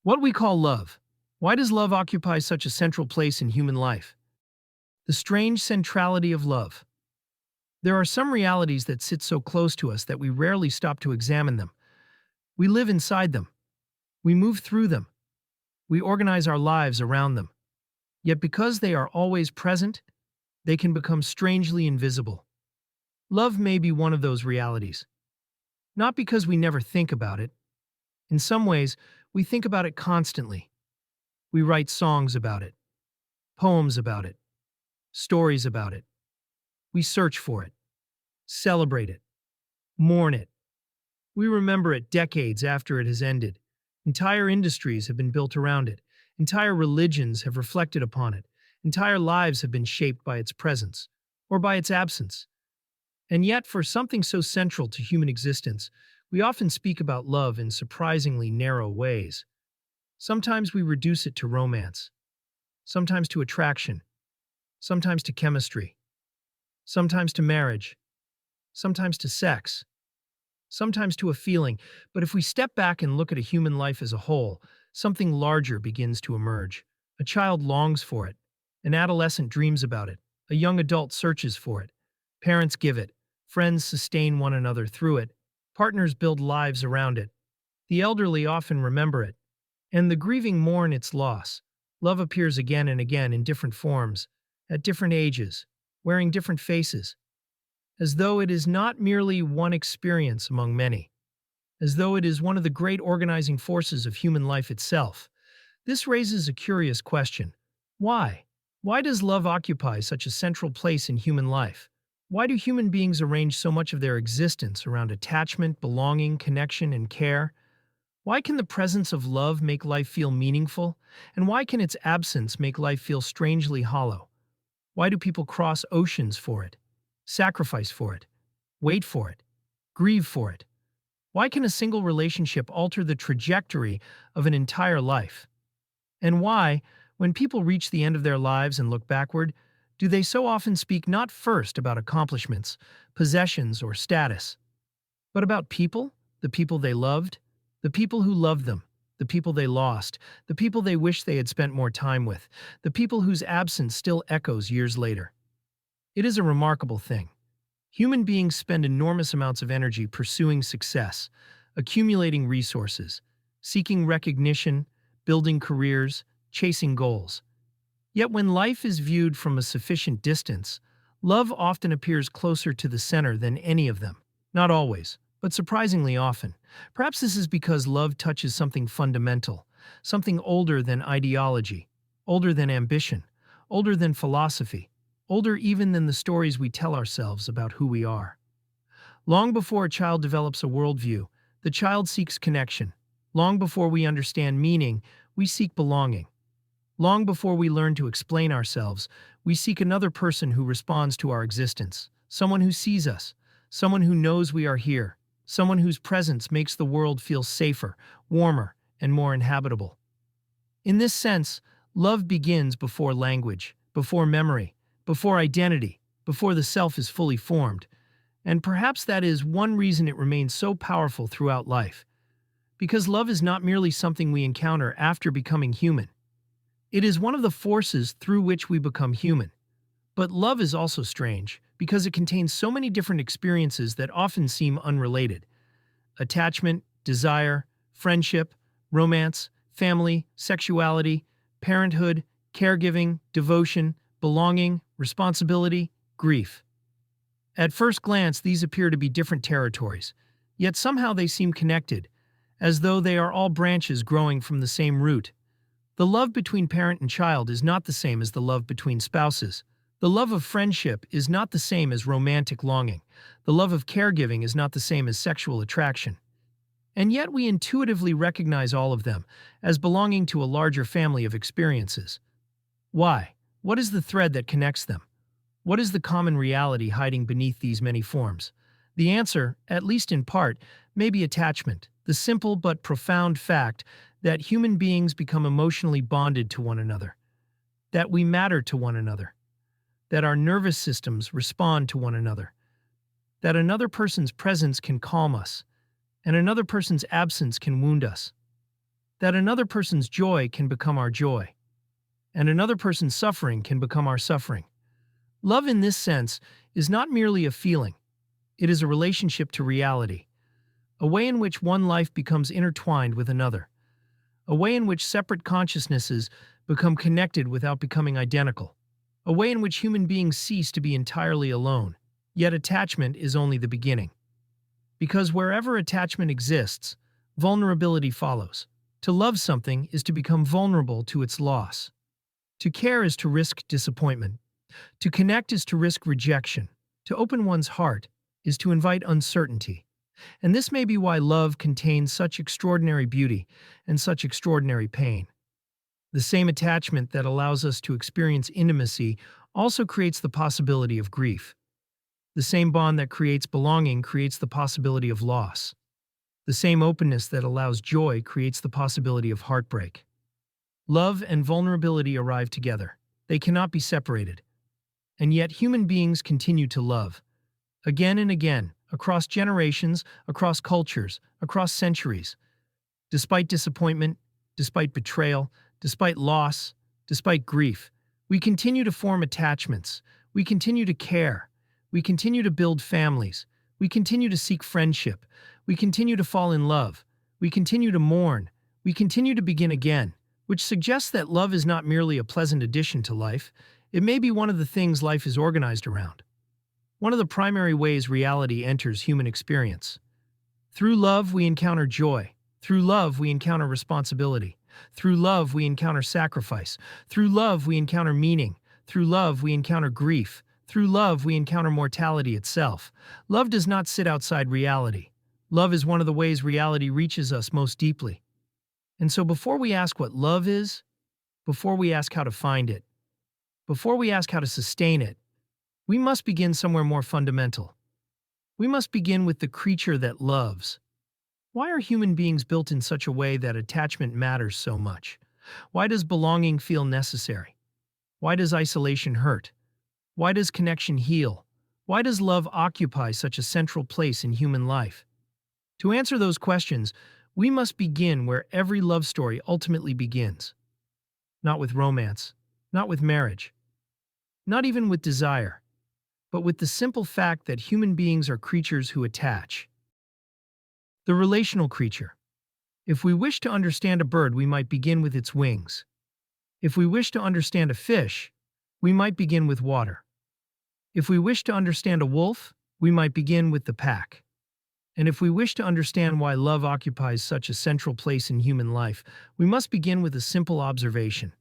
What we call love. Why does love occupy such a central place in human life? The strange centrality of love. There are some realities that sit so close to us that we rarely stop to examine them. We live inside them. We move through them. We organize our lives around them. Yet because they are always present, they can become strangely invisible. Love may be one of those realities. Not because we never think about it. In some ways, we think about it constantly. We write songs about it, poems about it, stories about it. We search for it, celebrate it, mourn it. We remember it decades after it has ended. Entire industries have been built around it. Entire religions have reflected upon it. Entire lives have been shaped by its presence, or by its absence. And yet, for something so central to human existence, we often speak about love in surprisingly narrow ways. Sometimes we reduce it to romance, sometimes to attraction, sometimes to chemistry, sometimes to marriage, sometimes to sex, sometimes to a feeling. But if we step back and look at a human life as a whole, something larger begins to emerge. A child longs for it. An adolescent dreams about it. A young adult searches for it. Parents give it. Friends sustain one another through it. Partners build lives around it. The elderly often remember it. And the grieving mourn its loss. Love appears again and again in different forms, at different ages, wearing different faces. As though it is not merely one experience among many. As though it is one of the great organizing forces of human life itself. This raises a curious question. Why? Why does love occupy such a central place in human life? Why do human beings arrange so much of their existence around attachment, belonging, connection, and care? Why can the presence of love make life feel meaningful? And why can its absence make life feel strangely hollow? Why do people cross oceans for it? Sacrifice for it? Wait for it? Grieve for it? Why can a single relationship alter the trajectory of an entire life? And why, when people reach the end of their lives and look backward, do they so often speak not first about accomplishments, possessions, or status, but about people, the people they loved, the people who loved them, the people they lost, the people they wish they had spent more time with, the people whose absence still echoes years later? It is a remarkable thing. Human beings spend enormous amounts of energy pursuing success, accumulating resources, seeking recognition, building careers, chasing goals. Yet when life is viewed from a sufficient distance, love often appears closer to the center than any of them. Not always, but surprisingly often. Perhaps this is because love touches something fundamental, something older than ideology, older than ambition, older than philosophy, older even than the stories we tell ourselves about who we are. Long before a child develops a worldview, the child seeks connection. Long before we understand meaning, we seek belonging. Long before we learn to explain ourselves, we seek another person who responds to our existence, someone who sees us, someone who knows we are here, someone whose presence makes the world feel safer, warmer, and more inhabitable. In this sense, love begins before language, before memory, before identity, before the self is fully formed. And perhaps that is one reason it remains so powerful throughout life. Because love is not merely something we encounter after becoming human. It is one of the forces through which we become human. But love is also strange, because it contains so many different experiences that often seem unrelated. Attachment, desire, friendship, romance, family, sexuality, parenthood, caregiving, devotion, belonging, responsibility, grief. At first glance, these appear to be different territories, yet somehow they seem connected, as though they are all branches growing from the same root. The love between parent and child is not the same as the love between spouses. The love of friendship is not the same as romantic longing. The love of caregiving is not the same as sexual attraction. And yet we intuitively recognize all of them as belonging to a larger family of experiences. Why? What is the thread that connects them? What is the common reality hiding beneath these many forms? The answer, at least in part, may be attachment, the simple but profound fact that human beings become emotionally bonded to one another, that we matter to one another, that our nervous systems respond to one another, that another person's presence can calm us, and another person's absence can wound us. that another person's joy can become our joy, and another person's suffering can become our suffering. Love in this sense is not merely a feeling, it is a relationship to reality, a way in which one life becomes intertwined with another, a way in which separate consciousnesses become connected without becoming identical, a way in which human beings cease to be entirely alone. Yet attachment is only the beginning. Because wherever attachment exists, vulnerability follows. To love something is to become vulnerable to its loss. To care is to risk disappointment. To connect is to risk rejection. To open one's heart is to invite uncertainty. And this may be why love contains such extraordinary beauty and such extraordinary pain. The same attachment that allows us to experience intimacy also creates the possibility of grief. The same bond that creates belonging creates the possibility of loss. The same openness that allows joy creates the possibility of heartbreak. Love and vulnerability arrive together. They cannot be separated. And yet human beings continue to love. Again and again, across generations, across cultures, across centuries. Despite disappointment, despite betrayal, despite loss, despite grief, we continue to form attachments. We continue to care. We continue to build families. We continue to seek friendship. We continue to fall in love. We continue to mourn. We continue to begin again, which suggests that love is not merely a pleasant addition to life. It may be one of the things life is organized around. One of the primary ways reality enters human experience. Through love, we encounter joy. Through love, we encounter responsibility. Through love, we encounter sacrifice. Through love, we encounter meaning. Through love, we encounter grief. Through love, we encounter mortality itself. Love does not sit outside reality. Love is one of the ways reality reaches us most deeply. And so before we ask what love is, before we ask how to find it, before we ask how to sustain it, we must begin somewhere more fundamental. We must begin with the creature that loves. Why are human beings built in such a way that attachment matters so much? Why does belonging feel necessary? Why does isolation hurt? Why does connection heal? Why does love occupy such a central place in human life? To answer those questions, we must begin where every love story ultimately begins. Not with romance, not with marriage, not even with desire, but with the simple fact that human beings are creatures who attach. The relational creature. If we wish to understand a bird, we might begin with its wings. If we wish to understand a fish, we might begin with water. If we wish to understand a wolf, we might begin with the pack. And if we wish to understand why love occupies such a central place in human life, we must begin with a simple observation.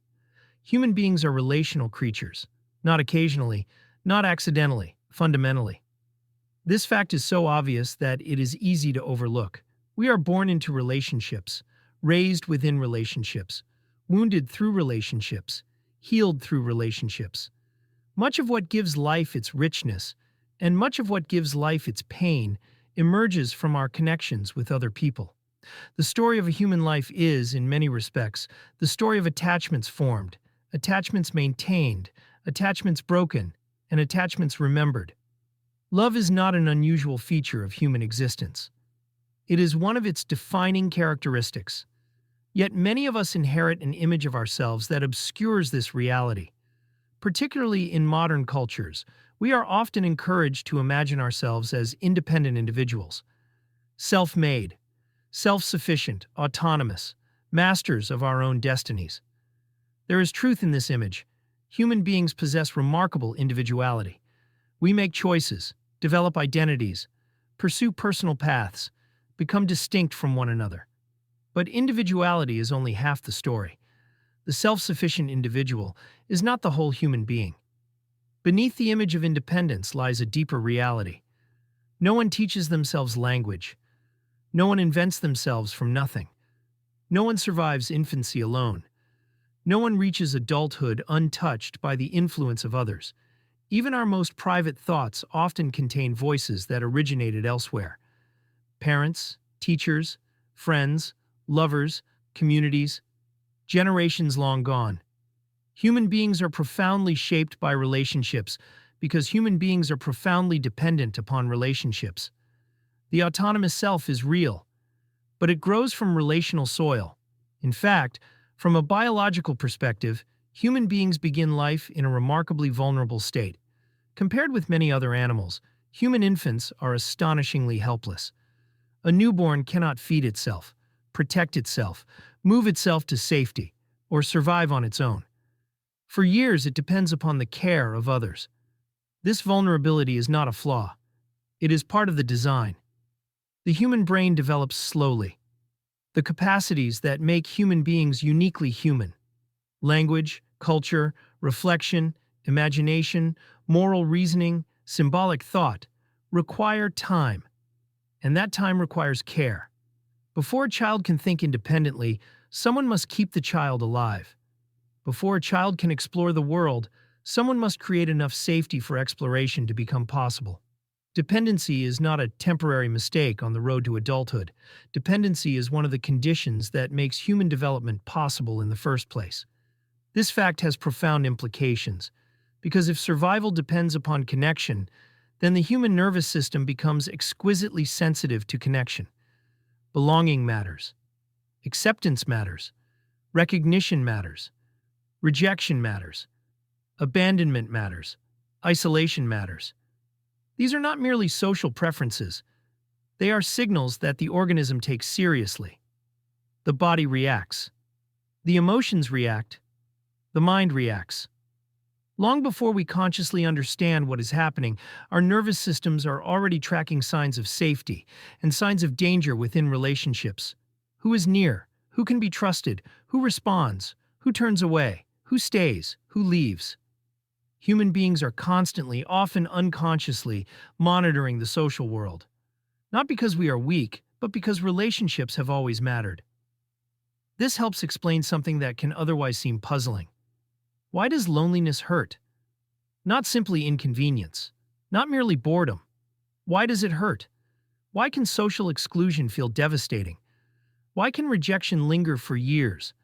Human beings are relational creatures, not occasionally, not accidentally, fundamentally. This fact is so obvious that it is easy to overlook. We are born into relationships, raised within relationships, wounded through relationships, healed through relationships. Much of what gives life its richness, and much of what gives life its pain, emerges from our connections with other people. The story of a human life is, in many respects, the story of attachments formed, attachments maintained, attachments broken, and attachments remembered. Love is not an unusual feature of human existence. It is one of its defining characteristics. Yet many of us inherit an image of ourselves that obscures this reality. Particularly in modern cultures, we are often encouraged to imagine ourselves as independent individuals. Self-made, self-sufficient, autonomous, masters of our own destinies. There is truth in this image. Human beings possess remarkable individuality. We make choices, develop identities, pursue personal paths, become distinct from one another. But individuality is only half the story. The self-sufficient individual is not the whole human being. Beneath the image of independence lies a deeper reality. No one teaches themselves language. No one invents themselves from nothing. No one survives infancy alone. No one reaches adulthood untouched by the influence of others. Even our most private thoughts often contain voices that originated elsewhere. Parents, teachers, friends, lovers, communities, generations long gone. Human beings are profoundly shaped by relationships because human beings are profoundly dependent upon relationships. The autonomous self is real, but it grows from relational soil. In fact, from a biological perspective, human beings begin life in a remarkably vulnerable state. Compared with many other animals, human infants are astonishingly helpless. A newborn cannot feed itself, protect itself, move itself to safety, or survive on its own. For years, it depends upon the care of others. This vulnerability is not a flaw. It is part of the design. The human brain develops slowly. The capacities that make human beings uniquely human — language, culture, reflection, imagination, moral reasoning, symbolic thought — require time. And that time requires care. Before a child can think independently, someone must keep the child alive. Before a child can explore the world, someone must create enough safety for exploration to become possible. Dependency is not a temporary mistake on the road to adulthood. Dependency is one of the conditions that makes human development possible in the first place. This fact has profound implications, because if survival depends upon connection, then the human nervous system becomes exquisitely sensitive to connection. Belonging matters. Acceptance matters. Recognition matters. Rejection matters. Abandonment matters. Isolation matters. These are not merely social preferences. They are signals that the organism takes seriously. The body reacts. The emotions react. The mind reacts. Long before we consciously understand what is happening, our nervous systems are already tracking signs of safety and signs of danger within relationships. Who is near? Who can be trusted? Who responds? Who turns away? Who stays? Who leaves? Human beings are constantly, often unconsciously, monitoring the social world. Not because we are weak, but because relationships have always mattered. This helps explain something that can otherwise seem puzzling. Why does loneliness hurt? Not simply inconvenience, not merely boredom. Why does it hurt? Why can social exclusion feel devastating? Why can rejection linger for years?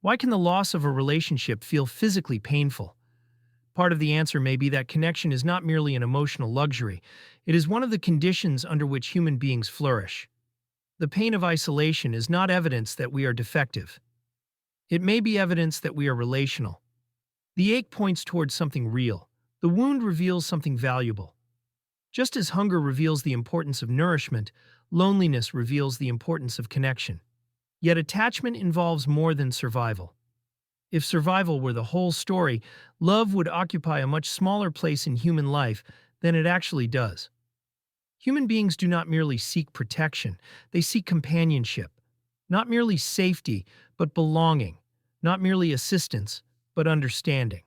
Why can the loss of a relationship feel physically painful? Part of the answer may be that connection is not merely an emotional luxury. It is one of the conditions under which human beings flourish. The pain of isolation is not evidence that we are defective. It may be evidence that we are relational. The ache points towards something real. The wound reveals something valuable. Just as hunger reveals the importance of nourishment, loneliness reveals the importance of connection. Yet attachment involves more than survival. If survival were the whole story, love would occupy a much smaller place in human life than it actually does. Human beings do not merely seek protection, they seek companionship. Not merely safety, but belonging. Not merely assistance, but understanding.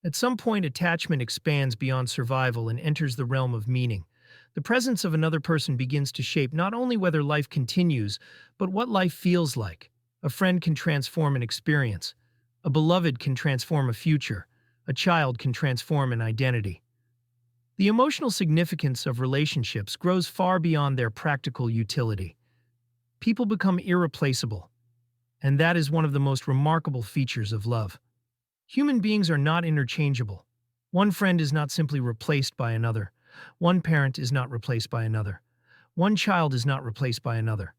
At some point, attachment expands beyond survival and enters the realm of meaning. The presence of another person begins to shape not only whether life continues, but what life feels like. A friend can transform an experience. A beloved can transform a future. A child can transform an identity. The emotional significance of relationships grows far beyond their practical utility. People become irreplaceable, and that is one of the most remarkable features of love. Human beings are not interchangeable. One friend is not simply replaced by another. One parent is not replaced by another. One child is not replaced by another.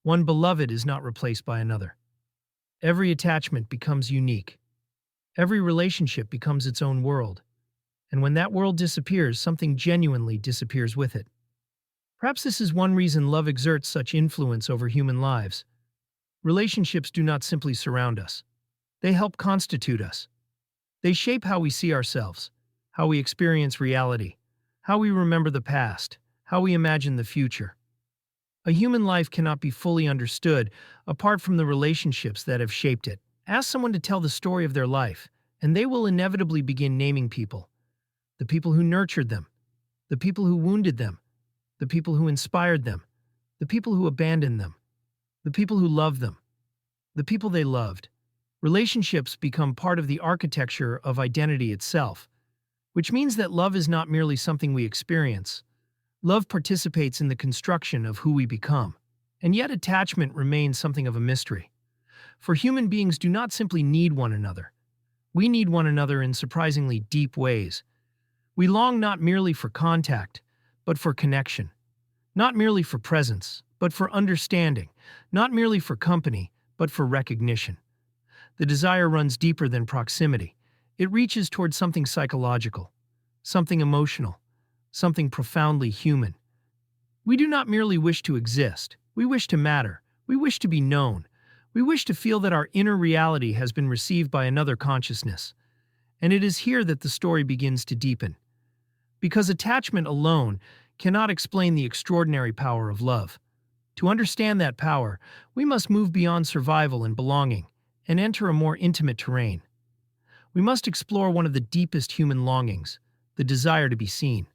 One beloved is not replaced by another. Every attachment becomes unique. Every relationship becomes its own world. And when that world disappears, something genuinely disappears with it. Perhaps this is one reason love exerts such influence over human lives. Relationships do not simply surround us. They help constitute us. They shape how we see ourselves, how we experience reality, how we remember the past, how we imagine the future. A human life cannot be fully understood apart from the relationships that have shaped it. Ask someone to tell the story of their life, and they will inevitably begin naming people. The people who nurtured them, the people who wounded them, the people who inspired them, the people who abandoned them, the people who loved them, the people they loved. Relationships become part of the architecture of identity itself, which means that love is not merely something we experience. Love participates in the construction of who we become. And yet attachment remains something of a mystery. For human beings do not simply need one another. We need one another in surprisingly deep ways. We long not merely for contact, but for connection. Not merely for presence, but for understanding. Not merely for company, but for recognition. The desire runs deeper than proximity. It reaches towards something psychological, something emotional, something profoundly human. We do not merely wish to exist, we wish to matter, we wish to be known, we wish to feel that our inner reality has been received by another consciousness. And it is here that the story begins to deepen. Because attachment alone cannot explain the extraordinary power of love. To understand that power, we must move beyond survival and belonging and enter a more intimate terrain. We must explore one of the deepest human longings, the desire to be seen.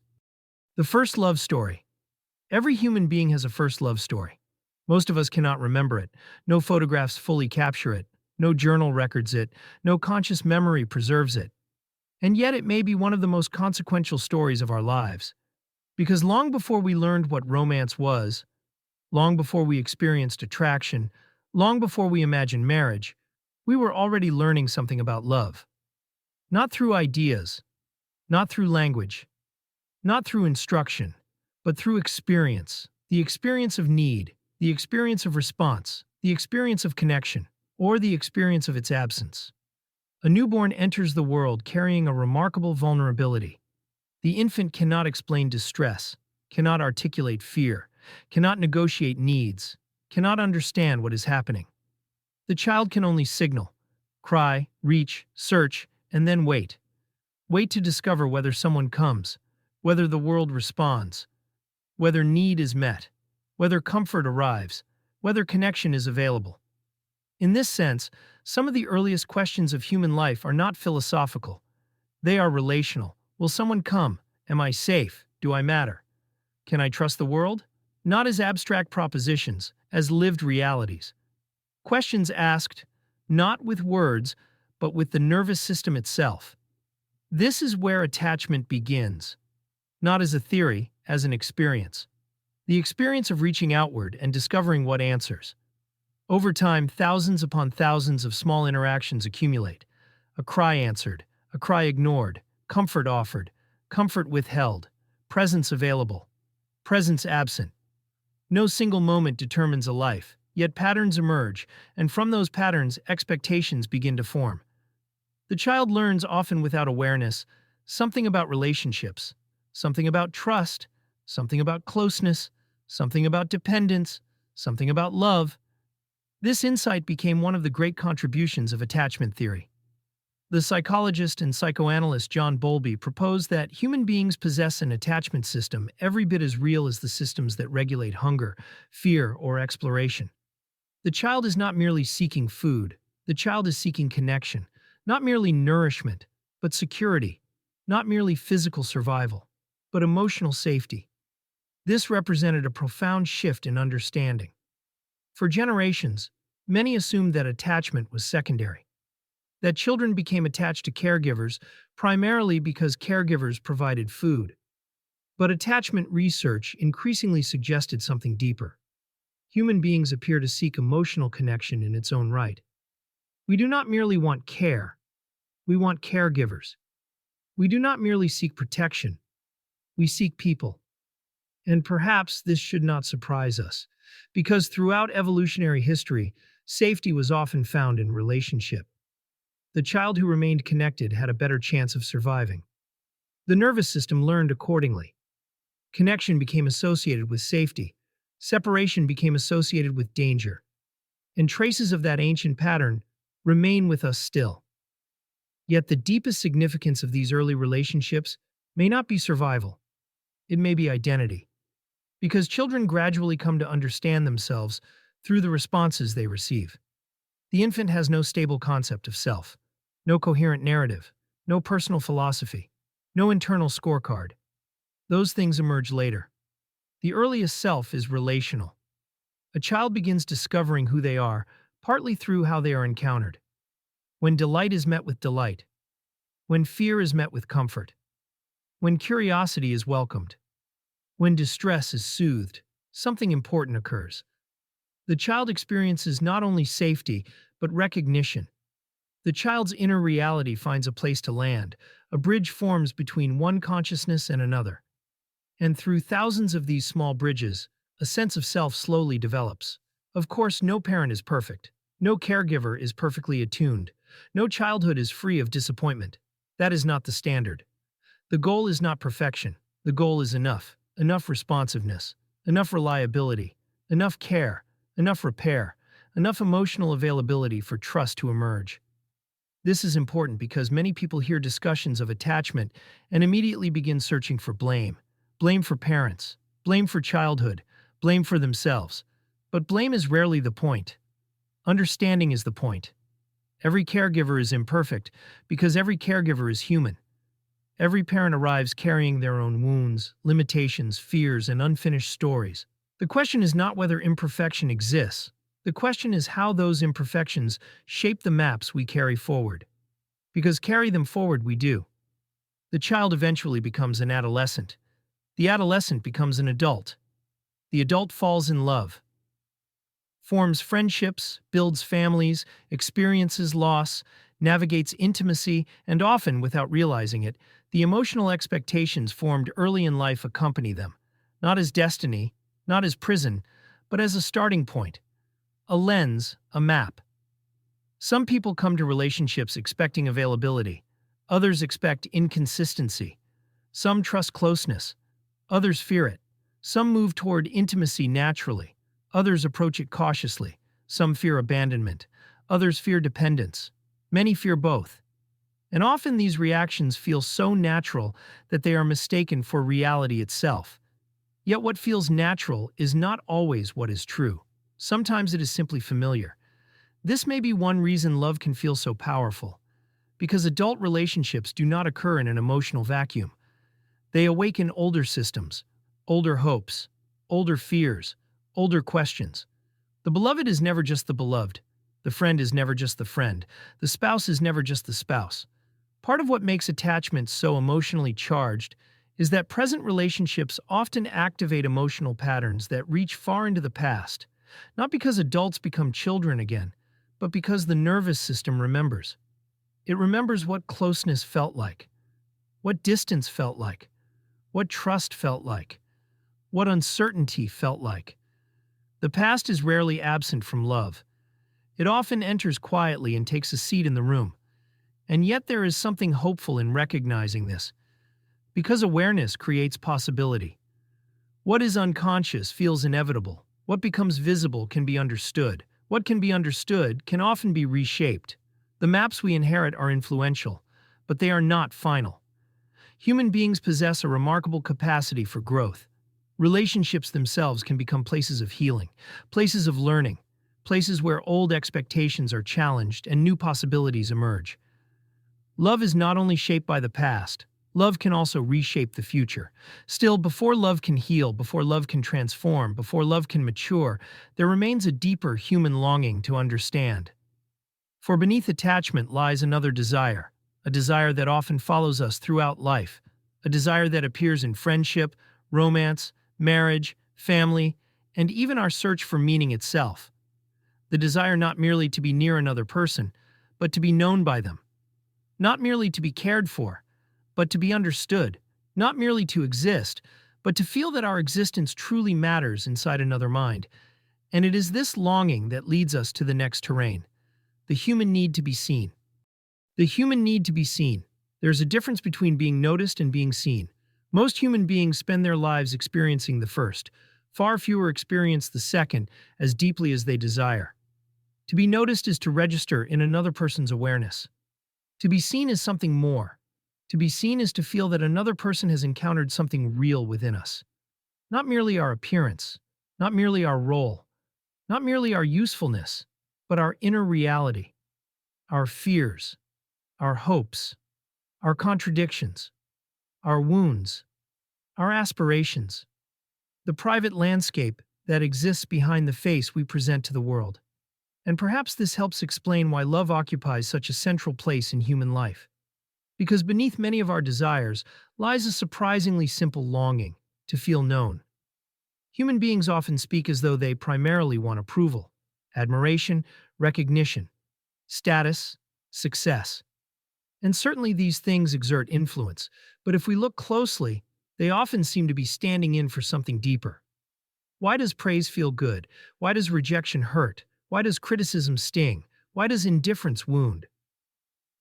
The first love story. Every human being has a first love story. Most of us cannot remember it. No photographs fully capture it. No journal records it. No conscious memory preserves it. And yet it may be one of the most consequential stories of our lives. Because long before we learned what romance was, long before we experienced attraction, long before we imagined marriage, we were already learning something about love. Not through ideas, not through language, not through instruction, but through experience, the experience of need, the experience of response, the experience of connection, or the experience of its absence. A newborn enters the world carrying a remarkable vulnerability. The infant cannot explain distress, cannot articulate fear, cannot negotiate needs, cannot understand what is happening. The child can only signal, cry, reach, search, and then wait. Wait to discover whether someone comes, whether the world responds, whether need is met, whether comfort arrives, whether connection is available. In this sense, some of the earliest questions of human life are not philosophical. They are relational. Will someone come? Am I safe? Do I matter? Can I trust the world? Not as abstract propositions, as lived realities. Questions asked, not with words, but with the nervous system itself. This is where attachment begins. Not as a theory, as an experience. The experience of reaching outward and discovering what answers. Over time, thousands upon thousands of small interactions accumulate. A cry answered, a cry ignored, comfort offered, comfort withheld, presence available, presence absent. No single moment determines a life, yet patterns emerge, and from those patterns, expectations begin to form. The child learns, often without awareness, something about relationships, something about trust, something about closeness, something about dependence, something about love. This insight became one of the great contributions of attachment theory. The psychologist and psychoanalyst John Bowlby proposed that human beings possess an attachment system every bit as real as the systems that regulate hunger, fear, or exploration. The child is not merely seeking food, the child is seeking connection, not merely nourishment, but security, not merely physical survival, but emotional safety. This represented a profound shift in understanding. For generations, many assumed that attachment was secondary, that children became attached to caregivers primarily because caregivers provided food. But attachment research increasingly suggested something deeper. Human beings appear to seek emotional connection in its own right. We do not merely want care, we want caregivers. We do not merely seek protection, we seek people. And perhaps this should not surprise us, because throughout evolutionary history, safety was often found in relationship. The child who remained connected had a better chance of surviving. The nervous system learned accordingly. Connection became associated with safety, separation became associated with danger, and traces of that ancient pattern remain with us still. Yet the deepest significance of these early relationships may not be survival, it may be identity. Because children gradually come to understand themselves through the responses they receive. The infant has no stable concept of self, no coherent narrative, no personal philosophy, no internal scorecard. Those things emerge later. The earliest self is relational. A child begins discovering who they are, partly through how they are encountered. When delight is met with delight, when fear is met with comfort, when curiosity is welcomed, when distress is soothed, something important occurs. The child experiences not only safety, but recognition. The child's inner reality finds a place to land. A bridge forms between one consciousness and another. And through thousands of these small bridges, a sense of self slowly develops. Of course, no parent is perfect. No caregiver is perfectly attuned. No childhood is free of disappointment. That is not the standard. The goal is not perfection. The goal is enough responsiveness, enough reliability, enough care, enough repair, enough emotional availability for trust to emerge. This is important because many people hear discussions of attachment and immediately begin searching for blame. Blame for parents, blame for childhood, blame for themselves. But blame is rarely the point. Understanding is the point. Every caregiver is imperfect because every caregiver is human. Every parent arrives carrying their own wounds, limitations, fears, and unfinished stories. The question is not whether imperfection exists. The question is how those imperfections shape the maps we carry forward. Because carry them forward we do. The child eventually becomes an adolescent. The adolescent becomes an adult. The adult falls in love, forms friendships, builds families, experiences loss, navigates intimacy, and often, without realizing it, the emotional expectations formed early in life accompany them, not as destiny, not as prison, but as a starting point, a lens, a map. Some people come to relationships expecting availability. Others expect inconsistency. Some trust closeness. Others fear it. Some move toward intimacy naturally. Others approach it cautiously. Some fear abandonment. Others fear dependence. Many fear both. And often these reactions feel so natural that they are mistaken for reality itself. Yet what feels natural is not always what is true. Sometimes it is simply familiar. This may be one reason love can feel so powerful. Because adult relationships do not occur in an emotional vacuum. They awaken older systems, older hopes, older fears, older questions. The beloved is never just the beloved. The friend is never just the friend. The spouse is never just the spouse. Part of what makes attachment so emotionally charged is that present relationships often activate emotional patterns that reach far into the past, not because adults become children again, but because the nervous system remembers. It remembers what closeness felt like, what distance felt like, what trust felt like, what uncertainty felt like. The past is rarely absent from love. It often enters quietly and takes a seat in the room. And yet there is something hopeful in recognizing this, because awareness creates possibility. What is unconscious feels inevitable. What becomes visible can be understood. What can be understood can often be reshaped. The maps we inherit are influential, but they are not final. Human beings possess a remarkable capacity for growth. Relationships themselves can become places of healing, places of learning, places where old expectations are challenged and new possibilities emerge. Love is not only shaped by the past, love can also reshape the future. Still, before love can heal, before love can transform, before love can mature, there remains a deeper human longing to understand. For beneath attachment lies another desire, a desire that often follows us throughout life, a desire that appears in friendship, romance, marriage, family, and even our search for meaning itself. The desire not merely to be near another person, but to be known by them. Not merely to be cared for, but to be understood. Not merely to exist, but to feel that our existence truly matters inside another mind. And it is this longing that leads us to the next terrain, the human need to be seen. The human need to be seen. There's a difference between being noticed and being seen. Most human beings spend their lives experiencing the first. Far fewer experience the second as deeply as they desire. To be noticed is to register in another person's awareness. To be seen is something more. To be seen is to feel that another person has encountered something real within us. Not merely our appearance, not merely our role, not merely our usefulness, but our inner reality, our fears, our hopes, our contradictions, our wounds, our aspirations, the private landscape that exists behind the face we present to the world. And perhaps this helps explain why love occupies such a central place in human life. Because beneath many of our desires lies a surprisingly simple longing to feel known. Human beings often speak as though they primarily want approval, admiration, recognition, status, success. And certainly these things exert influence, but if we look closely, they often seem to be standing in for something deeper. Why does praise feel good? Why does rejection hurt? Why does criticism sting? Why does indifference wound?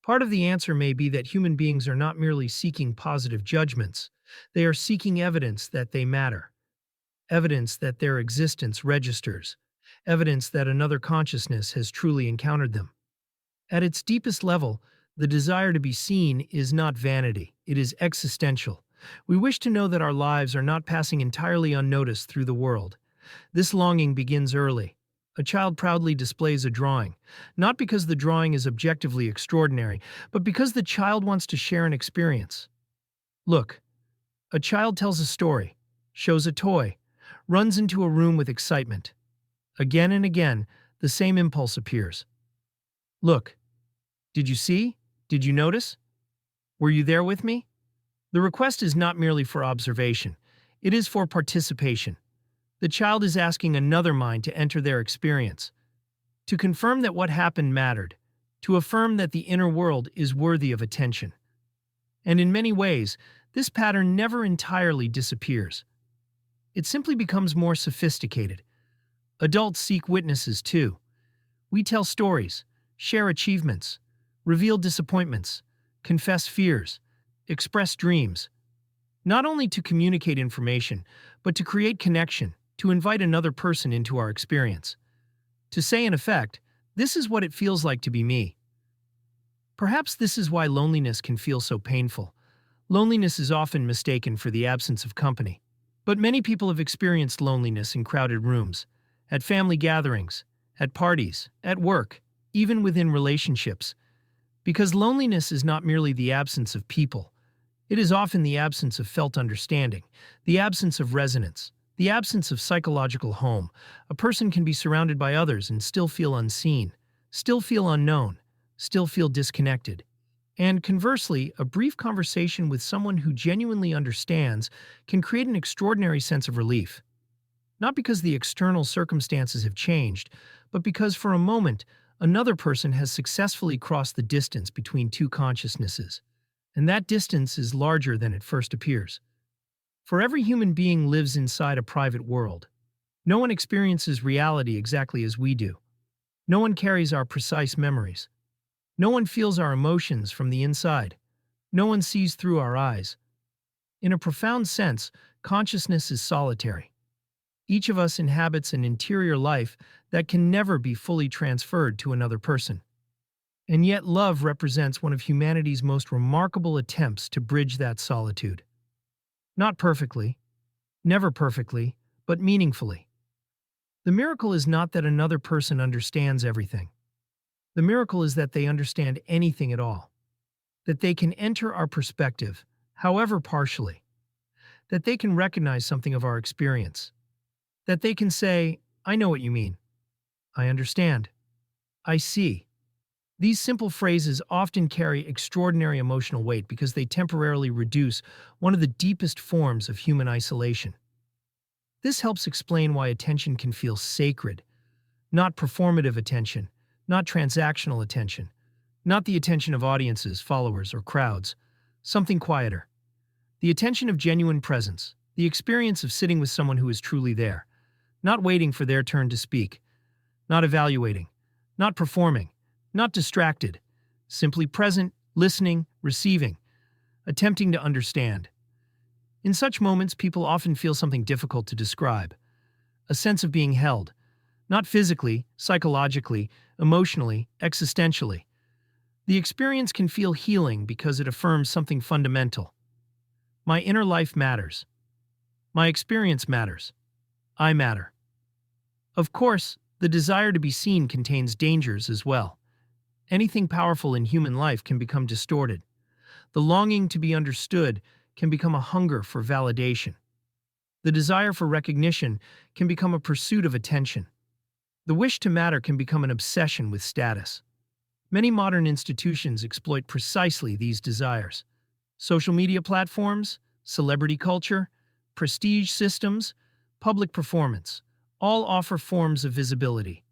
Part of the answer may be that human beings are not merely seeking positive judgments, they are seeking evidence that they matter, evidence that their existence registers, evidence that another consciousness has truly encountered them. At its deepest level, the desire to be seen is not vanity, it is existential. We wish to know that our lives are not passing entirely unnoticed through the world. This longing begins early. A child proudly displays a drawing, not because the drawing is objectively extraordinary, but because the child wants to share an experience. Look, a child tells a story, shows a toy, runs into a room with excitement. Again and again, the same impulse appears. Look, did you see? Did you notice? Were you there with me? The request is not merely for observation, it is for participation. The child is asking another mind to enter their experience, to confirm that what happened mattered, to affirm that the inner world is worthy of attention. And in many ways, this pattern never entirely disappears. It simply becomes more sophisticated. Adults seek witnesses too. We tell stories, share achievements, reveal disappointments, confess fears, express dreams, not only to communicate information, but to create connection, to invite another person into our experience. To say in effect, this is what it feels like to be me. Perhaps this is why loneliness can feel so painful. Loneliness is often mistaken for the absence of company. But many people have experienced loneliness in crowded rooms, at family gatherings, at parties, at work, even within relationships. Because loneliness is not merely the absence of people, it is often the absence of felt understanding, the absence of resonance, the absence of psychological home. A person can be surrounded by others and still feel unseen, still feel unknown, still feel disconnected. And conversely, a brief conversation with someone who genuinely understands can create an extraordinary sense of relief. Not because the external circumstances have changed, but because for a moment, another person has successfully crossed the distance between two consciousnesses. And that distance is larger than it first appears. For every human being lives inside a private world. No one experiences reality exactly as we do. No one carries our precise memories. No one feels our emotions from the inside. No one sees through our eyes. In a profound sense, consciousness is solitary. Each of us inhabits an interior life that can never be fully transferred to another person. And yet love represents one of humanity's most remarkable attempts to bridge that solitude. Not perfectly, never perfectly, but meaningfully. The miracle is not that another person understands everything. The miracle is that they understand anything at all. That they can enter our perspective, however partially. That they can recognize something of our experience. That they can say, I know what you mean. I understand. I see. These simple phrases often carry extraordinary emotional weight because they temporarily reduce one of the deepest forms of human isolation. This helps explain why attention can feel sacred, not performative attention, not transactional attention, not the attention of audiences, followers, or crowds, something quieter. The attention of genuine presence, the experience of sitting with someone who is truly there, not waiting for their turn to speak, not evaluating, not performing, not distracted, simply present, listening, receiving, attempting to understand. In such moments, people often feel something difficult to describe, a sense of being held, not physically, psychologically, emotionally, existentially. The experience can feel healing because it affirms something fundamental. My inner life matters. My experience matters. I matter. Of course, the desire to be seen contains dangers as well. Anything powerful in human life can become distorted. The longing to be understood can become a hunger for validation. The desire for recognition can become a pursuit of attention. The wish to matter can become an obsession with status. Many modern institutions exploit precisely these desires. Social media platforms, celebrity culture, prestige systems, public performance, all offer forms of visibility.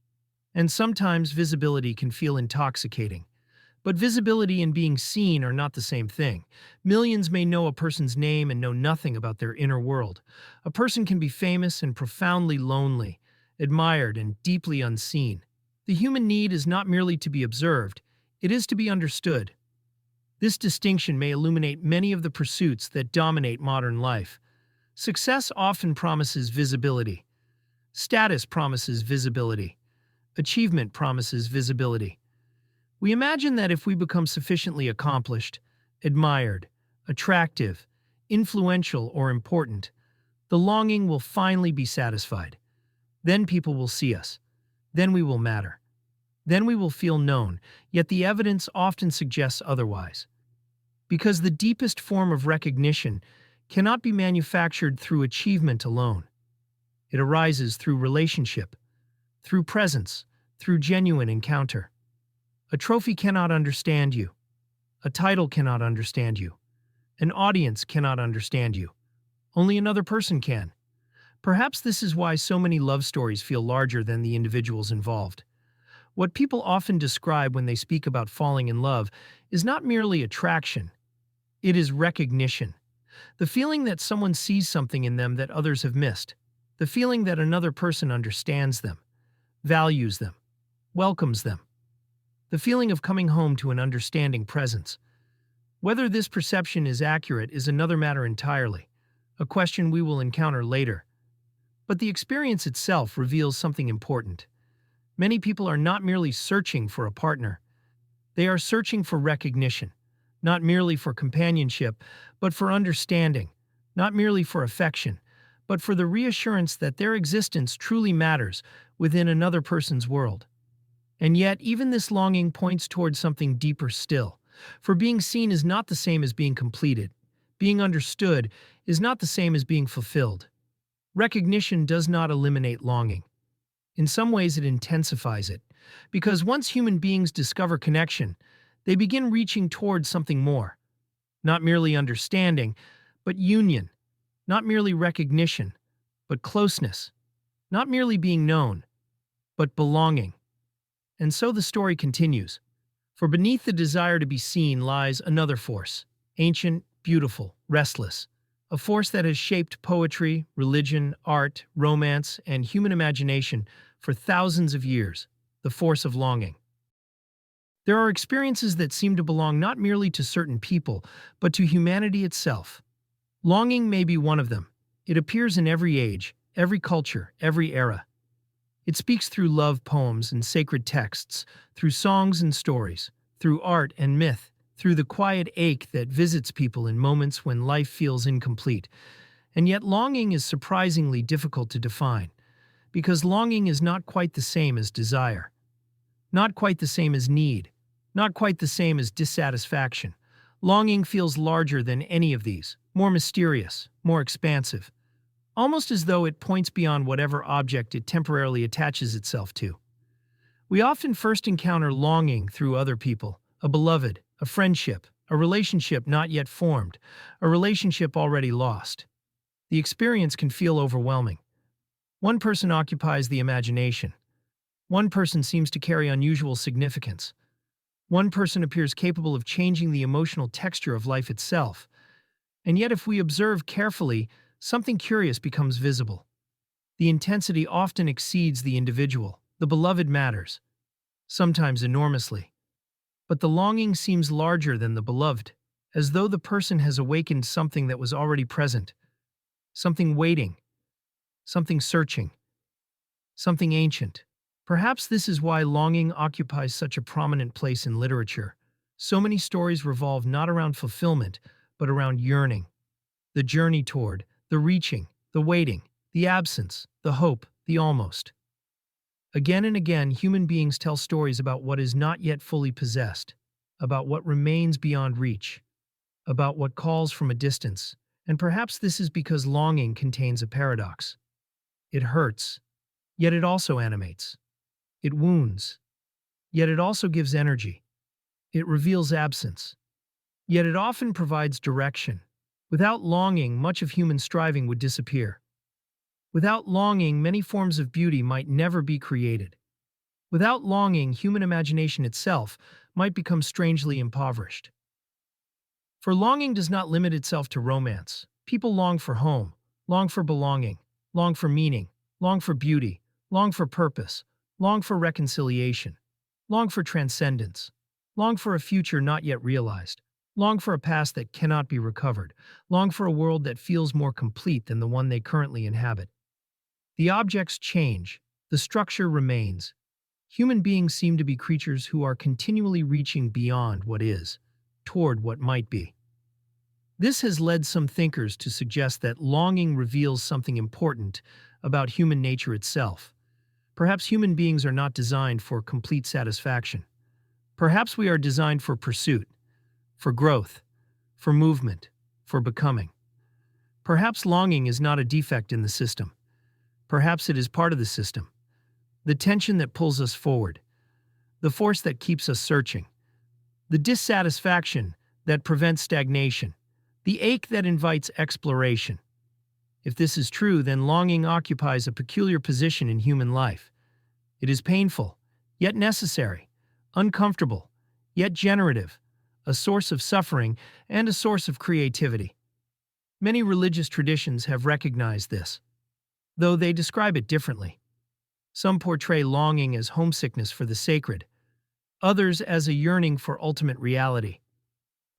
And sometimes visibility can feel intoxicating. But visibility and being seen are not the same thing. Millions may know a person's name and know nothing about their inner world. A person can be famous and profoundly lonely, admired and deeply unseen. The human need is not merely to be observed, it is to be understood. This distinction may illuminate many of the pursuits that dominate modern life. Success often promises visibility. Status promises visibility. Achievement promises visibility. We imagine that if we become sufficiently accomplished, admired, attractive, influential, or important, the longing will finally be satisfied. Then people will see us. Then we will matter. Then we will feel known, yet the evidence often suggests otherwise. Because the deepest form of recognition cannot be manufactured through achievement alone. It arises through relationship, through presence, through genuine encounter. A trophy cannot understand you. A title cannot understand you. An audience cannot understand you. Only another person can. Perhaps this is why so many love stories feel larger than the individuals involved. What people often describe when they speak about falling in love is not merely attraction, it is recognition. The feeling that someone sees something in them that others have missed. The feeling that another person understands them, values them, welcomes them. The feeling of coming home to an understanding presence. Whether this perception is accurate is another matter entirely, a question we will encounter later. But the experience itself reveals something important. Many people are not merely searching for a partner. They are searching for recognition, not merely for companionship, but for understanding, not merely for affection, but for the reassurance that their existence truly matters within another person's world. And yet, even this longing points towards something deeper still. For being seen is not the same as being completed. Being understood is not the same as being fulfilled. Recognition does not eliminate longing. In some ways, it intensifies it. Because once human beings discover connection, they begin reaching towards something more. Not merely understanding, but union. Not merely recognition, but closeness. Not merely being known, but belonging. And so the story continues. For beneath the desire to be seen lies another force, ancient, beautiful, restless. A force that has shaped poetry, religion, art, romance, and human imagination for thousands of years, the force of longing. There are experiences that seem to belong not merely to certain people, but to humanity itself. Longing may be one of them. It appears in every age, every culture, every era. It speaks through love poems and sacred texts, through songs and stories, through art and myth, through the quiet ache that visits people in moments when life feels incomplete. And yet longing is surprisingly difficult to define, because longing is not quite the same as desire, not quite the same as need, not quite the same as dissatisfaction. Longing feels larger than any of these, more mysterious, more expansive, almost as though it points beyond whatever object it temporarily attaches itself to. We often first encounter longing through other people, a beloved, a friendship, a relationship not yet formed, a relationship already lost. The experience can feel overwhelming. One person occupies the imagination. One person seems to carry unusual significance. One person appears capable of changing the emotional texture of life itself. And yet if we observe carefully, something curious becomes visible. The intensity often exceeds the individual. The beloved matters, sometimes enormously. But the longing seems larger than the beloved, as though the person has awakened something that was already present, something waiting, something searching, something ancient. Perhaps this is why longing occupies such a prominent place in literature. So many stories revolve not around fulfillment, but around yearning. The journey toward, the reaching, the waiting, the absence, the hope, the almost. Again and again, human beings tell stories about what is not yet fully possessed, about what remains beyond reach, about what calls from a distance. And perhaps this is because longing contains a paradox. It hurts, yet it also animates. It wounds, yet it also gives energy. It reveals absence, yet it often provides direction. Without longing, much of human striving would disappear. Without longing, many forms of beauty might never be created. Without longing, human imagination itself might become strangely impoverished. For longing does not limit itself to romance. People long for home, long for belonging, long for meaning, long for beauty, long for purpose, long for reconciliation, long for transcendence, long for a future not yet realized, long for a past that cannot be recovered, long for a world that feels more complete than the one they currently inhabit. The objects change, the structure remains. Human beings seem to be creatures who are continually reaching beyond what is, toward what might be. This has led some thinkers to suggest that longing reveals something important about human nature itself. Perhaps human beings are not designed for complete satisfaction. Perhaps we are designed for pursuit, for growth, for movement, for becoming. Perhaps longing is not a defect in the system. Perhaps it is part of the system. The tension that pulls us forward, the force that keeps us searching, the dissatisfaction that prevents stagnation, the ache that invites exploration. If this is true, then longing occupies a peculiar position in human life. It is painful, yet necessary, uncomfortable, yet generative, a source of suffering and a source of creativity. Many religious traditions have recognized this, though they describe it differently. Some portray longing as homesickness for the sacred, others as a yearning for ultimate reality,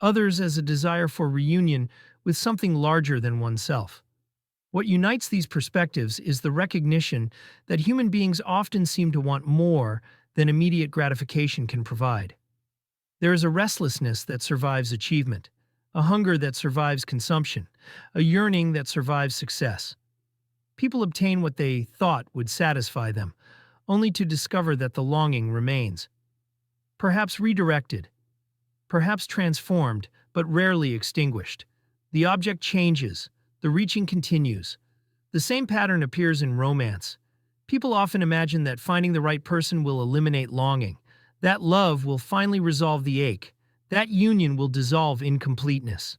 others as a desire for reunion with something larger than oneself. What unites these perspectives is the recognition that human beings often seem to want more than immediate gratification can provide. There is a restlessness that survives achievement, a hunger that survives consumption, a yearning that survives success. People obtain what they thought would satisfy them, only to discover that the longing remains. Perhaps redirected, perhaps transformed, but rarely extinguished. The object changes, the reaching continues. The same pattern appears in romance. People often imagine that finding the right person will eliminate longing, that love will finally resolve the ache, that union will dissolve incompleteness.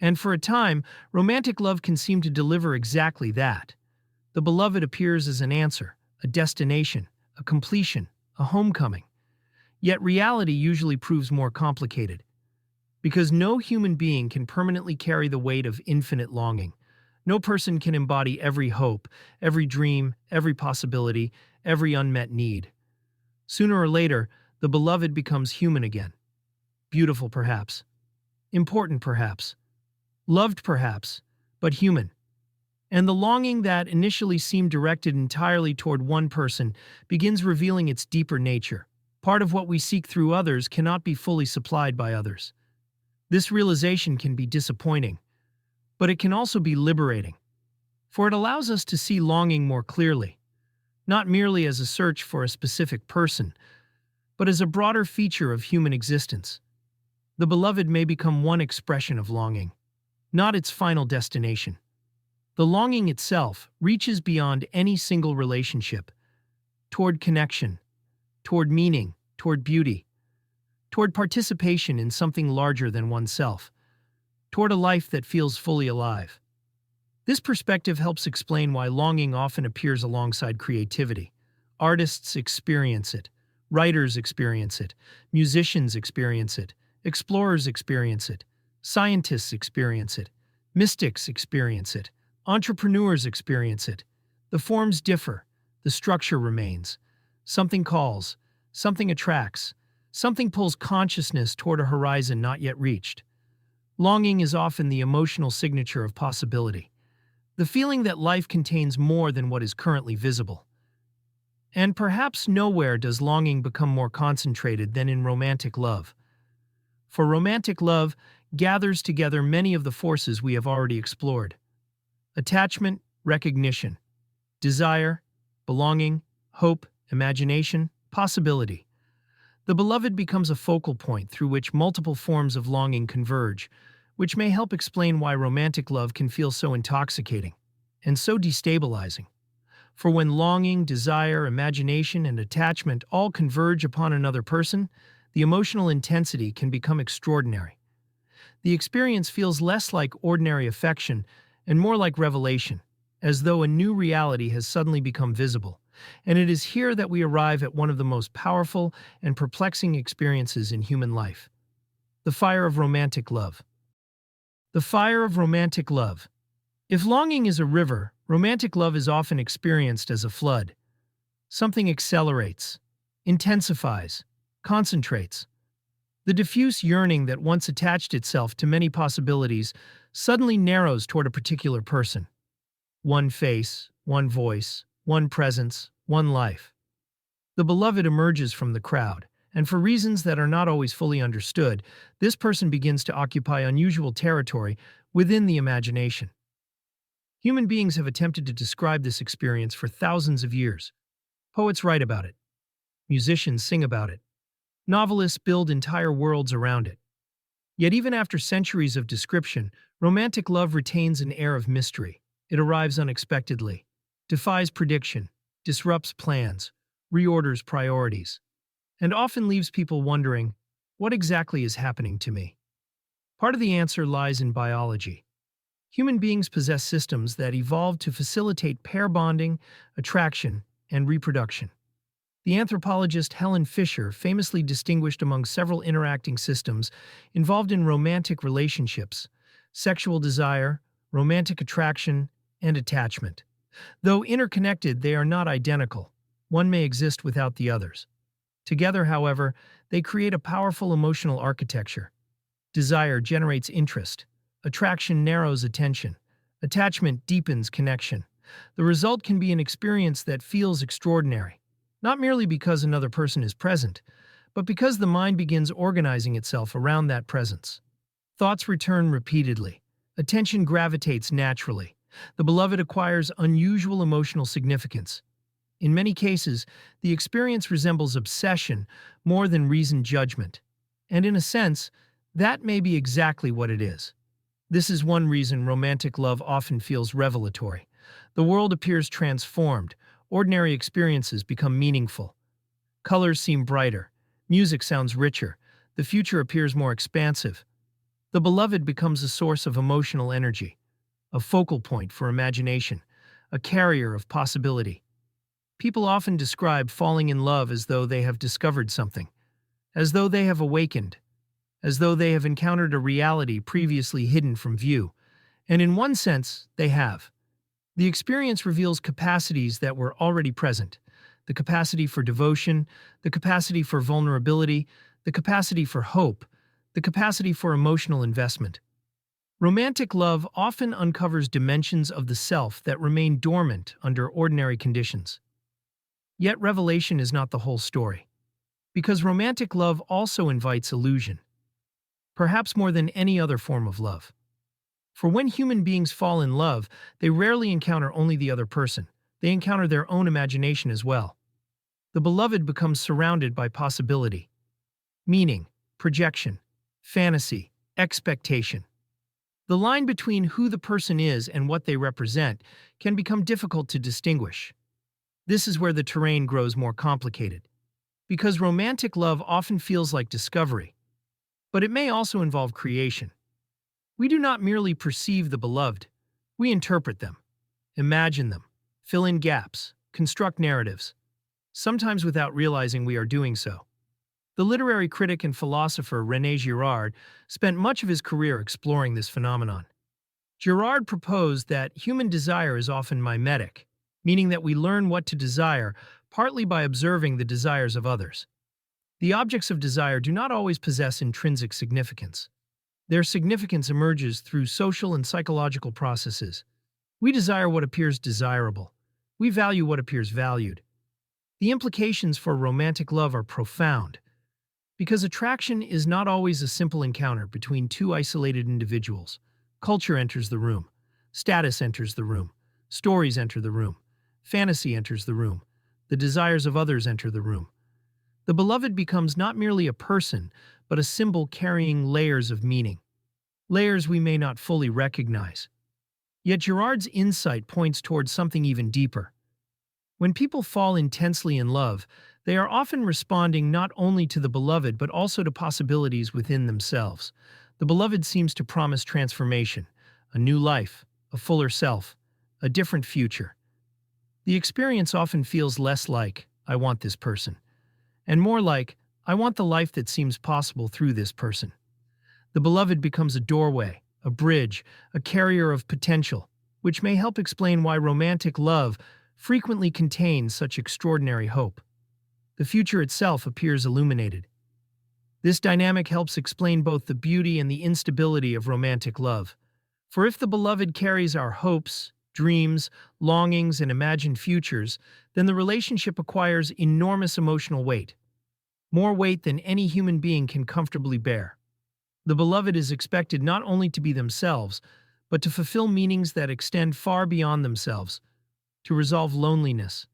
And for a time, romantic love can seem to deliver exactly that. The beloved appears as an answer, a destination, a completion, a homecoming. Yet reality usually proves more complicated. Because no human being can permanently carry the weight of infinite longing. No person can embody every hope, every dream, every possibility, every unmet need. Sooner or later, the beloved becomes human again. Beautiful perhaps. Important perhaps. Loved perhaps, but human. And the longing that initially seemed directed entirely toward one person begins revealing its deeper nature. Part of what we seek through others cannot be fully supplied by others. This realization can be disappointing, but it can also be liberating, for it allows us to see longing more clearly, not merely as a search for a specific person, but as a broader feature of human existence. The beloved may become one expression of longing, not its final destination. The longing itself reaches beyond any single relationship, toward connection, toward meaning, toward beauty, toward participation in something larger than oneself, toward a life that feels fully alive. This perspective helps explain why longing often appears alongside creativity. Artists experience it, writers experience it, musicians experience it, explorers experience it, scientists experience it, mystics experience it, entrepreneurs experience it. The forms differ, the structure remains. Something calls, something attracts, something pulls consciousness toward a horizon not yet reached. Longing is often the emotional signature of possibility, the feeling that life contains more than what is currently visible. And perhaps nowhere does longing become more concentrated than in romantic love. For romantic love gathers together many of the forces we have already explored. Attachment, recognition, desire, belonging, hope, imagination, possibility. The beloved becomes a focal point through which multiple forms of longing converge, which may help explain why romantic love can feel so intoxicating and so destabilizing. For when longing, desire, imagination, and attachment all converge upon another person, the emotional intensity can become extraordinary. The experience feels less like ordinary affection and more like revelation, as though a new reality has suddenly become visible. And it is here that we arrive at one of the most powerful and perplexing experiences in human life: the fire of romantic love. The fire of romantic love. If longing is a river, romantic love is often experienced as a flood. Something accelerates, intensifies, concentrates. The diffuse yearning that once attached itself to many possibilities suddenly narrows toward a particular person. One face, one voice, one presence, one life. The beloved emerges from the crowd, and for reasons that are not always fully understood, this person begins to occupy unusual territory within the imagination. Human beings have attempted to describe this experience for thousands of years. Poets write about it. Musicians sing about it. Novelists build entire worlds around it. Yet even after centuries of description, romantic love retains an air of mystery. It arrives unexpectedly, defies prediction, disrupts plans, reorders priorities, and often leaves people wondering, what exactly is happening to me? Part of the answer lies in biology. Human beings possess systems that evolved to facilitate pair bonding, attraction, and reproduction. The anthropologist Helen Fisher famously distinguished among several interacting systems involved in romantic relationships: sexual desire, romantic attraction, and attachment. Though interconnected, they are not identical. One may exist without the others. Together, however, they create a powerful emotional architecture. Desire generates interest. Attraction narrows attention. Attachment deepens connection. The result can be an experience that feels extraordinary, not merely because another person is present, but because the mind begins organizing itself around that presence. Thoughts return repeatedly. Attention gravitates naturally. The beloved acquires unusual emotional significance. In many cases, the experience resembles obsession more than reasoned judgment. And in a sense, that may be exactly what it is. This is one reason romantic love often feels revelatory. The world appears transformed. Ordinary experiences become meaningful. Colors seem brighter. Music sounds richer. The future appears more expansive. The beloved becomes a source of emotional energy, a focal point for imagination, a carrier of possibility. People often describe falling in love as though they have discovered something, as though they have awakened, as though they have encountered a reality previously hidden from view. And in one sense, they have. The experience reveals capacities that were already present: the capacity for devotion, the capacity for vulnerability, the capacity for hope, the capacity for emotional investment. Romantic love often uncovers dimensions of the self that remain dormant under ordinary conditions. Yet revelation is not the whole story, because romantic love also invites illusion, perhaps more than any other form of love. For when human beings fall in love, they rarely encounter only the other person. They encounter their own imagination as well. The beloved becomes surrounded by possibility, meaning, projection, fantasy, expectation. The line between who the person is and what they represent can become difficult to distinguish. This is where the terrain grows more complicated, because romantic love often feels like discovery, but it may also involve creation. We do not merely perceive the beloved, we interpret them, imagine them, fill in gaps, construct narratives, sometimes without realizing we are doing so. The literary critic and philosopher René Girard spent much of his career exploring this phenomenon. Girard proposed that human desire is often mimetic, meaning that we learn what to desire partly by observing the desires of others. The objects of desire do not always possess intrinsic significance. Their significance emerges through social and psychological processes. We desire what appears desirable. We value what appears valued. The implications for romantic love are profound, because attraction is not always a simple encounter between two isolated individuals. Culture enters the room. Status enters the room. Stories enter the room. Fantasy enters the room. The desires of others enter the room. The beloved becomes not merely a person, but a symbol carrying layers of meaning, layers we may not fully recognize. Yet Girard's insight points towards something even deeper. When people fall intensely in love, they are often responding not only to the beloved but also to possibilities within themselves. The beloved seems to promise transformation, a new life, a fuller self, a different future. The experience often feels less like, "I want this person," and more like, "I want the life that seems possible through this person." The beloved becomes a doorway, a bridge, a carrier of potential, which may help explain why romantic love frequently contains such extraordinary hope. The future itself appears illuminated. This dynamic helps explain both the beauty and the instability of romantic love. For if the beloved carries our hopes, dreams, longings, and imagined futures, then the relationship acquires enormous emotional weight, more weight than any human being can comfortably bear. The beloved is expected not only to be themselves, but to fulfill meanings that extend far beyond themselves, to resolve loneliness,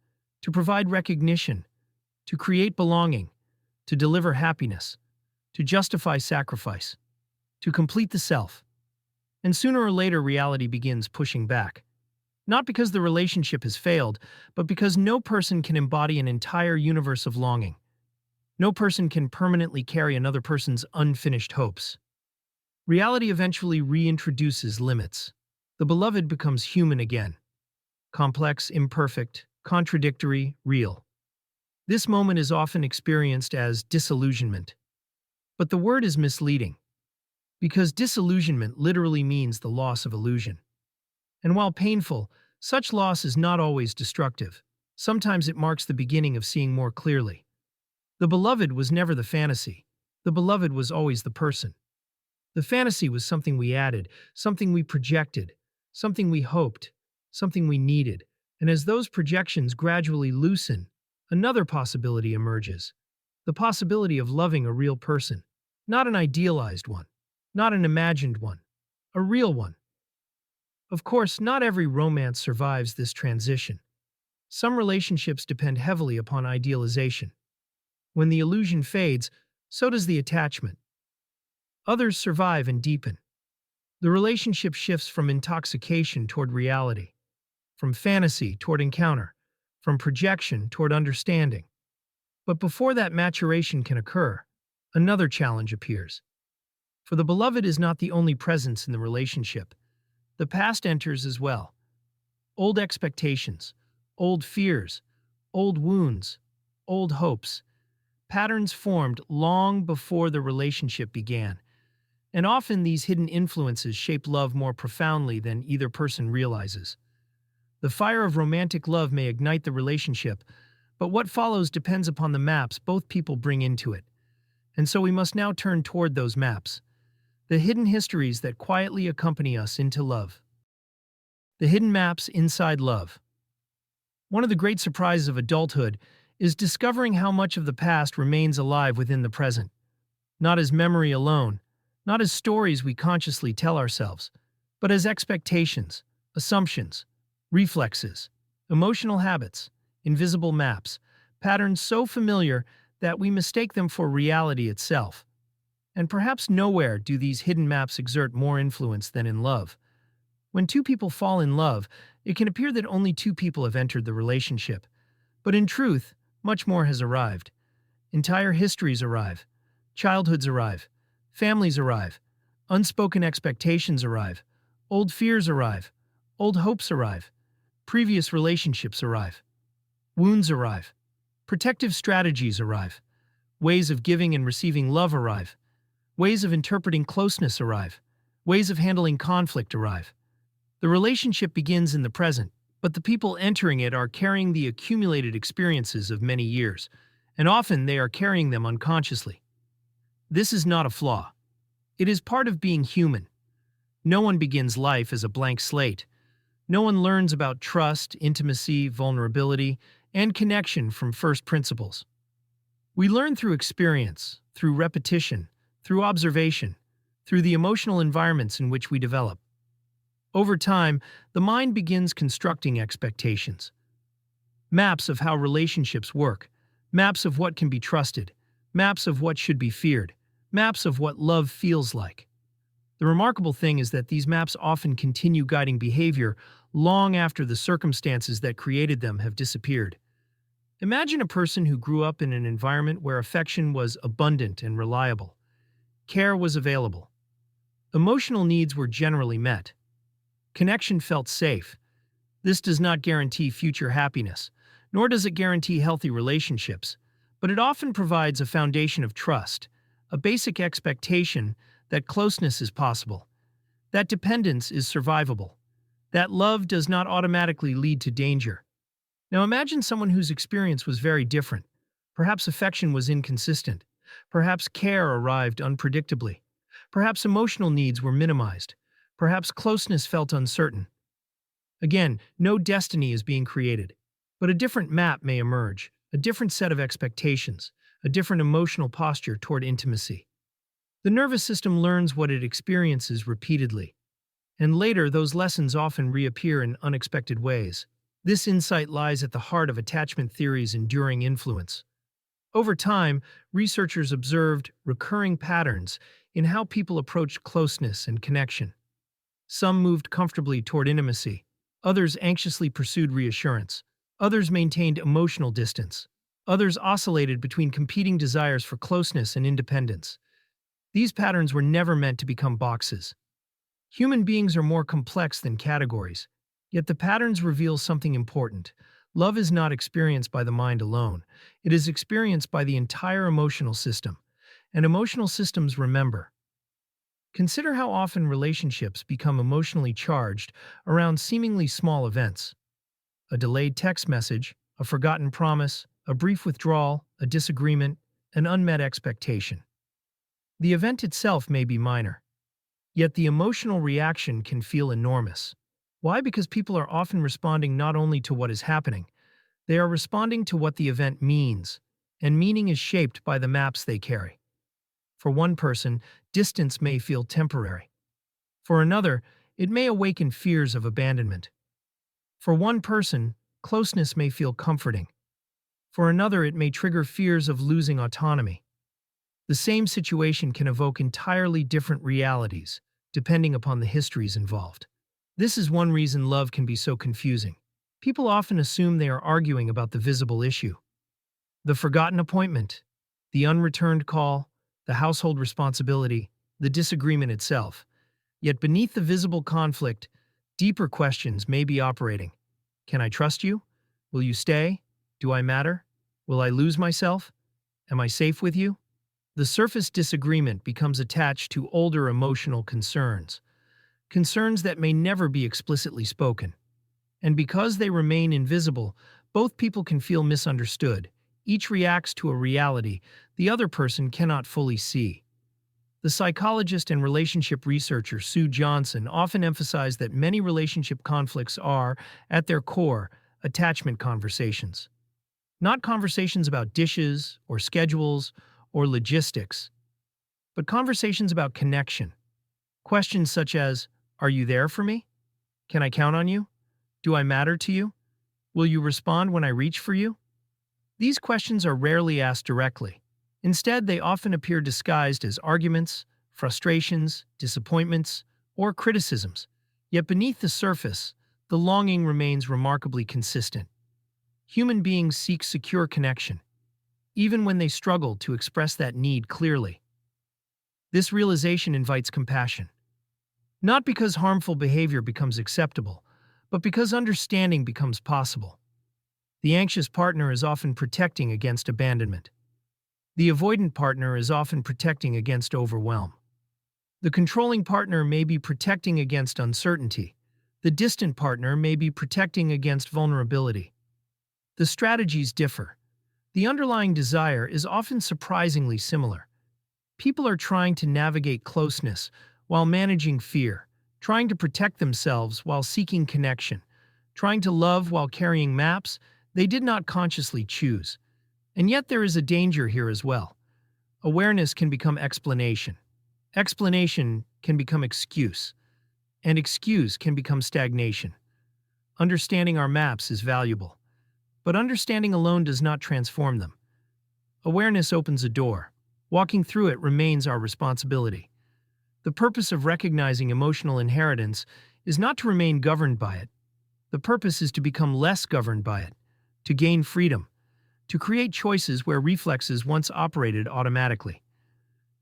to provide recognition, to create belonging, to deliver happiness, to justify sacrifice, to complete the self. And sooner or later, reality begins pushing back. Not because the relationship has failed, but because no person can embody an entire universe of longing. No person can permanently carry another person's unfinished hopes. Reality eventually reintroduces limits. The beloved becomes human again. Complex, imperfect, contradictory, real. This moment is often experienced as disillusionment. But the word is misleading, because disillusionment literally means the loss of illusion. And while painful, such loss is not always destructive. Sometimes it marks the beginning of seeing more clearly. The beloved was never the fantasy. The beloved was always the person. The fantasy was something we added, something we projected, something we hoped, something we needed. And as those projections gradually loosen, another possibility emerges. The possibility of loving a real person. Not an idealized one, not an imagined one, a real one. Of course, not every romance survives this transition. Some relationships depend heavily upon idealization. When the illusion fades, so does the attachment. Others survive and deepen. The relationship shifts from intoxication toward reality, from fantasy toward encounter, from projection toward understanding. But before that maturation can occur, another challenge appears. For the beloved is not the only presence in the relationship. The past enters as well. Old expectations, old fears, old wounds, old hopes, patterns formed long before the relationship began. And often these hidden influences shape love more profoundly than either person realizes. The fire of romantic love may ignite the relationship, but what follows depends upon the maps both people bring into it. And so we must now turn toward those maps, the hidden histories that quietly accompany us into love. The hidden maps inside love. One of the great surprises of adulthood is discovering how much of the past remains alive within the present. Not as memory alone, not as stories we consciously tell ourselves, but as expectations, assumptions, reflexes, emotional habits, invisible maps, patterns so familiar that we mistake them for reality itself. And perhaps nowhere do these hidden maps exert more influence than in love. When two people fall in love, it can appear that only two people have entered the relationship. But in truth, much more has arrived. Entire histories arrive. Childhoods arrive. Families arrive. Unspoken expectations arrive. Old fears arrive. Old hopes arrive. Previous relationships arrive. Wounds arrive. Protective strategies arrive. Ways of giving and receiving love arrive. Ways of interpreting closeness arrive. Ways of handling conflict arrive. The relationship begins in the present, but the people entering it are carrying the accumulated experiences of many years, and often they are carrying them unconsciously. This is not a flaw. It is part of being human. No one begins life as a blank slate. No one learns about trust, intimacy, vulnerability, and connection from first principles. We learn through experience, through repetition, through observation, through the emotional environments in which we develop. Over time, the mind begins constructing expectations. Maps of how relationships work, maps of what can be trusted, maps of what should be feared, maps of what love feels like. The remarkable thing is that these maps often continue guiding behavior long after the circumstances that created them have disappeared. Imagine a person who grew up in an environment where affection was abundant and reliable. Care was available. Emotional needs were generally met. Connection felt safe. This does not guarantee future happiness, nor does it guarantee healthy relationships, but it often provides a foundation of trust, a basic expectation that closeness is possible, that dependence is survivable, that love does not automatically lead to danger. Now imagine someone whose experience was very different. Perhaps affection was inconsistent. Perhaps care arrived unpredictably. Perhaps emotional needs were minimized. Perhaps closeness felt uncertain. Again, no destiny is being created. But a different map may emerge, a different set of expectations, a different emotional posture toward intimacy. The nervous system learns what it experiences repeatedly, and later those lessons often reappear in unexpected ways. This insight lies at the heart of attachment theory's enduring influence. Over time, researchers observed recurring patterns in how people approached closeness and connection. Some moved comfortably toward intimacy, others anxiously pursued reassurance, others maintained emotional distance, others oscillated between competing desires for closeness and independence. These patterns were never meant to become boxes. Human beings are more complex than categories, yet the patterns reveal something important. Love is not experienced by the mind alone. It is experienced by the entire emotional system, and emotional systems remember. Consider how often relationships become emotionally charged around seemingly small events. A delayed text message, a forgotten promise, a brief withdrawal, a disagreement, an unmet expectation. The event itself may be minor, yet the emotional reaction can feel enormous. Why? Because people are often responding not only to what is happening, they are responding to what the event means, and meaning is shaped by the maps they carry. For one person, distance may feel temporary. For another, it may awaken fears of abandonment. For one person, closeness may feel comforting. For another, it may trigger fears of losing autonomy. The same situation can evoke entirely different realities, depending upon the histories involved. This is one reason love can be so confusing. People often assume they are arguing about the visible issue. The forgotten appointment, the unreturned call, the household responsibility, the disagreement itself. Yet beneath the visible conflict, deeper questions may be operating. Can I trust you? Will you stay? Do I matter? Will I lose myself? Am I safe with you? The surface disagreement becomes attached to older emotional concerns, concerns that may never be explicitly spoken. And because they remain invisible, both people can feel misunderstood. Each reacts to a reality the other person cannot fully see. The psychologist and relationship researcher Sue Johnson often emphasized that many relationship conflicts are, at their core, attachment conversations. Not conversations about dishes or schedules or logistics, but conversations about connection. Questions such as, are you there for me? Can I count on you? Do I matter to you? Will you respond when I reach for you? These questions are rarely asked directly. Instead, they often appear disguised as arguments, frustrations, disappointments, or criticisms. Yet beneath the surface, the longing remains remarkably consistent. Human beings seek secure connection, even when they struggle to express that need clearly. This realization invites compassion. Not because harmful behavior becomes acceptable, but because understanding becomes possible. The anxious partner is often protecting against abandonment. The avoidant partner is often protecting against overwhelm. The controlling partner may be protecting against uncertainty. The distant partner may be protecting against vulnerability. The strategies differ. The underlying desire is often surprisingly similar. People are trying to navigate closeness while managing fear, trying to protect themselves while seeking connection, trying to love while carrying maps they did not consciously choose. And yet there is a danger here as well. Awareness can become explanation. Explanation can become excuse. And excuse can become stagnation. Understanding our maps is valuable, but understanding alone does not transform them. Awareness opens a door. Walking through it remains our responsibility. The purpose of recognizing emotional inheritance is not to remain governed by it. The purpose is to become less governed by it, to gain freedom, to create choices where reflexes once operated automatically,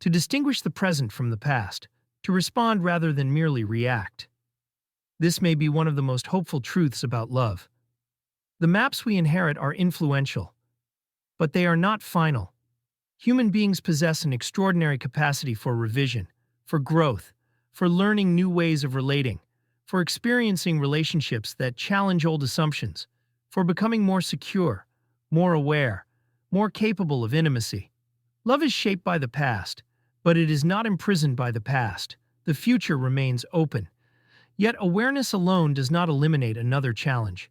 to distinguish the present from the past, to respond rather than merely react. This may be one of the most hopeful truths about love. The maps we inherit are influential, but they are not final. Human beings possess an extraordinary capacity for revision, for growth, for learning new ways of relating, for experiencing relationships that challenge old assumptions. for becoming more secure, more aware, more capable of intimacy. Love is shaped by the past, but it is not imprisoned by the past. The future remains open. Yet awareness alone does not eliminate another challenge.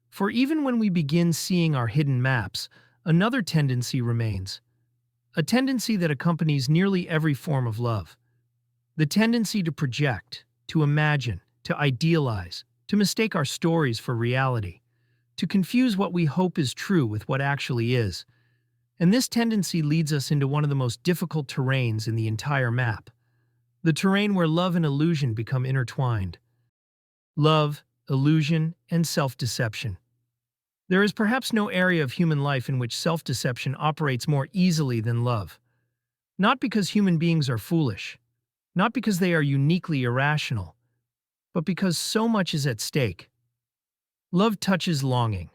For even when we begin seeing our hidden maps, another tendency remains. A tendency that accompanies nearly every form of love. The tendency to project, to imagine, to idealize, to mistake our stories for reality, to confuse what we hope is true with what actually is. And this tendency leads us into one of the most difficult terrains in the entire map. The terrain where love and illusion become intertwined. Love, illusion, and self-deception. There is perhaps no area of human life in which self-deception operates more easily than love. Not because human beings are foolish, not because they are uniquely irrational, but because so much is at stake. Love touches longing,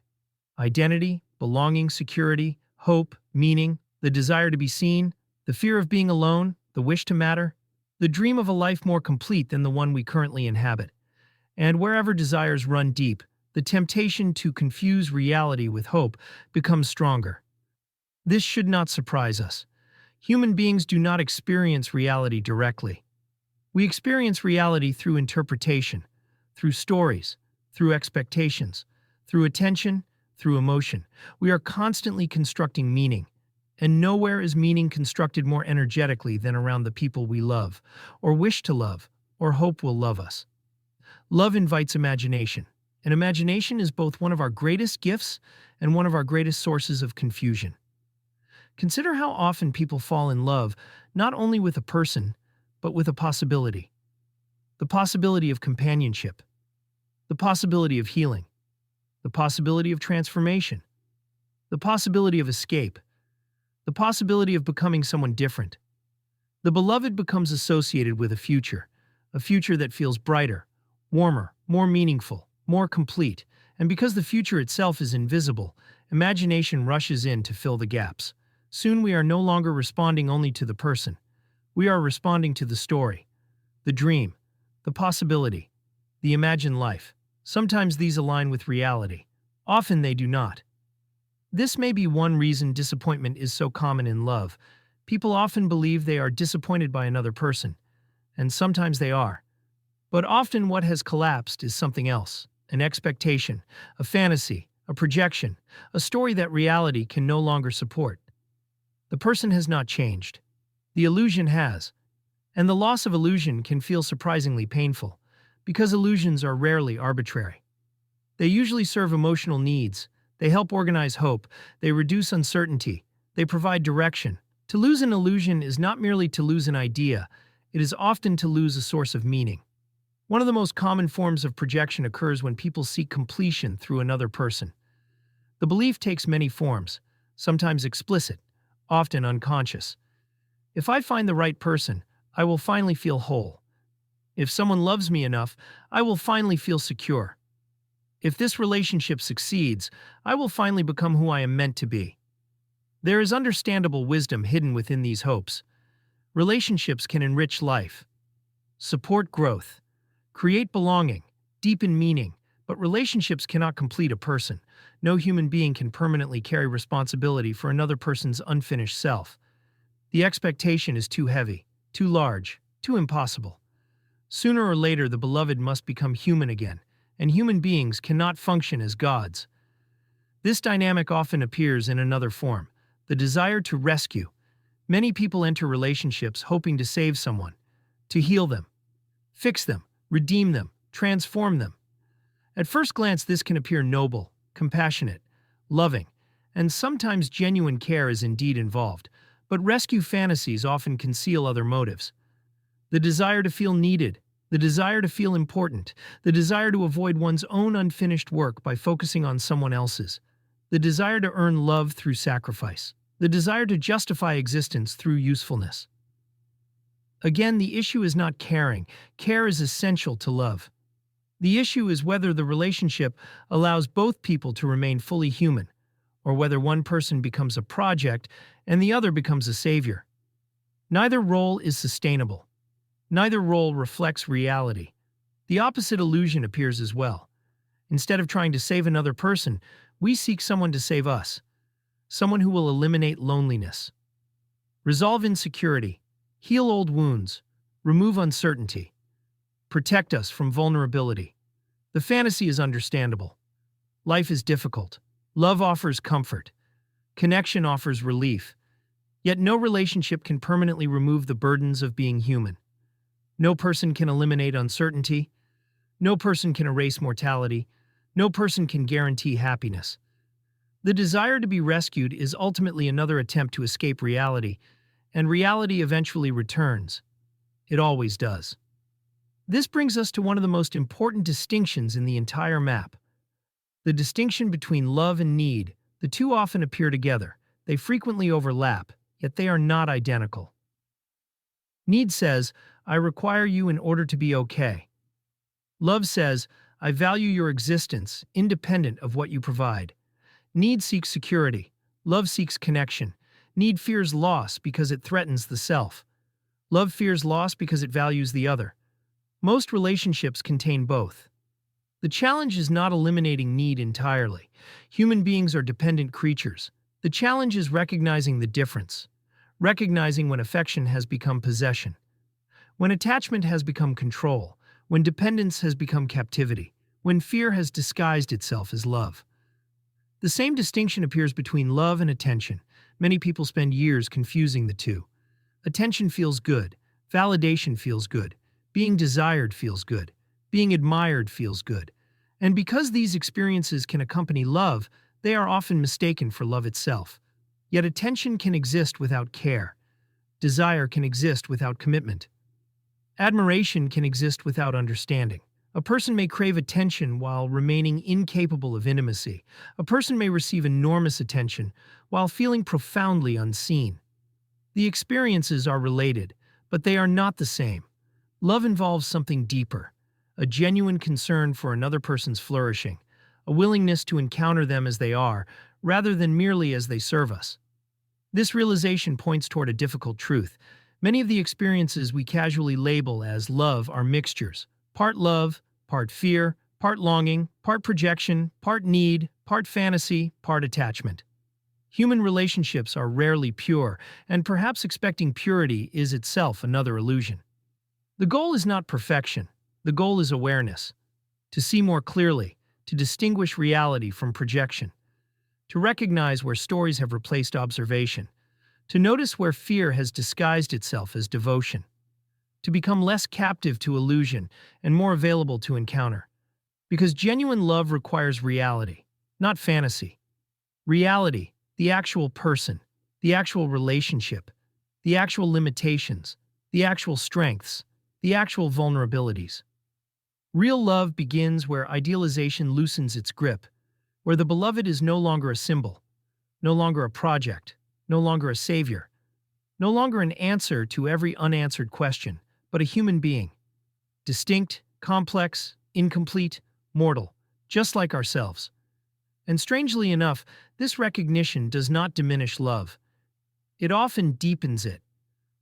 identity, belonging, security, hope, meaning, the desire to be seen, the fear of being alone, the wish to matter, the dream of a life more complete than the one we currently inhabit. And wherever desires run deep, the temptation to confuse reality with hope becomes stronger. This should not surprise us. Human beings do not experience reality directly. We experience reality through interpretation, through stories, through expectations, through attention, through emotion. We are constantly constructing meaning, and nowhere is meaning constructed more energetically than around the people we love, or wish to love, or hope will love us. Love invites imagination, and imagination is both one of our greatest gifts and one of our greatest sources of confusion. Consider how often people fall in love not only with a person, but with a possibility. The possibility of companionship, the possibility of healing, the possibility of transformation, the possibility of escape, the possibility of becoming someone different. The beloved becomes associated with a future that feels brighter, warmer, more meaningful, more complete, and because the future itself is invisible, imagination rushes in to fill the gaps. Soon we are no longer responding only to the person. We are responding to the story, the dream, the possibility, the imagined life. Sometimes these align with reality. Often they do not. This may be one reason disappointment is so common in love. People often believe they are disappointed by another person, and sometimes they are. But often what has collapsed is something else, an expectation, a fantasy, a projection, a story that reality can no longer support. The person has not changed. The illusion has. And the loss of illusion can feel surprisingly painful, because illusions are rarely arbitrary. They usually serve emotional needs, they help organize hope, they reduce uncertainty, they provide direction. To lose an illusion is not merely to lose an idea, it is often to lose a source of meaning. One of the most common forms of projection occurs when people seek completion through another person. The belief takes many forms, sometimes explicit, often unconscious. If I find the right person, I will finally feel whole. If someone loves me enough, I will finally feel secure. If this relationship succeeds, I will finally become who I am meant to be. There is understandable wisdom hidden within these hopes. Relationships can enrich life, support growth, create belonging, deepen meaning, but relationships cannot complete a person. No human being can permanently carry responsibility for another person's unfinished self. The expectation is too heavy, too large, too impossible. Sooner or later, the beloved must become human again, and human beings cannot function as gods. This dynamic often appears in another form, the desire to rescue. Many people enter relationships hoping to save someone, to heal them, fix them, redeem them, transform them. At first glance, this can appear noble, compassionate, loving, and sometimes genuine care is indeed involved, but rescue fantasies often conceal other motives. The desire to feel needed, the desire to feel important, the desire to avoid one's own unfinished work by focusing on someone else's, the desire to earn love through sacrifice, the desire to justify existence through usefulness. Again, the issue is not caring. Care is essential to love. The issue is whether the relationship allows both people to remain fully human, or whether one person becomes a project and the other becomes a savior. Neither role is sustainable. Neither role reflects reality. The opposite illusion appears as well. Instead of trying to save another person, we seek someone to save us, someone who will eliminate loneliness, resolve insecurity, heal old wounds, remove uncertainty, protect us from vulnerability. The fantasy is understandable. Life is difficult. Love offers comfort. Connection offers relief. Yet no relationship can permanently remove the burdens of being human. No person can eliminate uncertainty. No person can erase mortality. No person can guarantee happiness. The desire to be rescued is ultimately another attempt to escape reality, and reality eventually returns. It always does. This brings us to one of the most important distinctions in the entire map. The distinction between love and need. The two often appear together. They frequently overlap, yet they are not identical. Need says, "I require you in order to be okay." Love says, "I value your existence, independent of what you provide." Need seeks security. Love seeks connection. Need fears loss because it threatens the self. Love fears loss because it values the other. Most relationships contain both. The challenge is not eliminating need entirely. Human beings are dependent creatures. The challenge is recognizing the difference. Recognizing when affection has become possession. When attachment has become control. When dependence has become captivity. When fear has disguised itself as love. The same distinction appears between love and attention. Many people spend years confusing the two. Attention feels good. Validation feels good. Being desired feels good. Being admired feels good. And because these experiences can accompany love, they are often mistaken for love itself. Yet attention can exist without care. Desire can exist without commitment. Admiration can exist without understanding. A person may crave attention while remaining incapable of intimacy. A person may receive enormous attention while feeling profoundly unseen. The experiences are related, but they are not the same. Love involves something deeper, a genuine concern for another person's flourishing, a willingness to encounter them as they are, rather than merely as they serve us. This realization points toward a difficult truth. Many of the experiences we casually label as love are mixtures. Part love, part fear, part longing, part projection, part need, part fantasy, part attachment. Human relationships are rarely pure, and perhaps expecting purity is itself another illusion. The goal is not perfection. The goal is awareness. To see more clearly, to distinguish reality from projection, to recognize where stories have replaced observation, to notice where fear has disguised itself as devotion, to become less captive to illusion and more available to encounter. Because genuine love requires reality, not fantasy. Reality, the actual person, the actual relationship, the actual limitations, the actual strengths, the actual vulnerabilities. Real love begins where idealization loosens its grip, where the beloved is no longer a symbol, no longer a project, no longer a savior, no longer an answer to every unanswered question, but a human being. Distinct, complex, incomplete, mortal, just like ourselves. And strangely enough, this recognition does not diminish love. It often deepens it.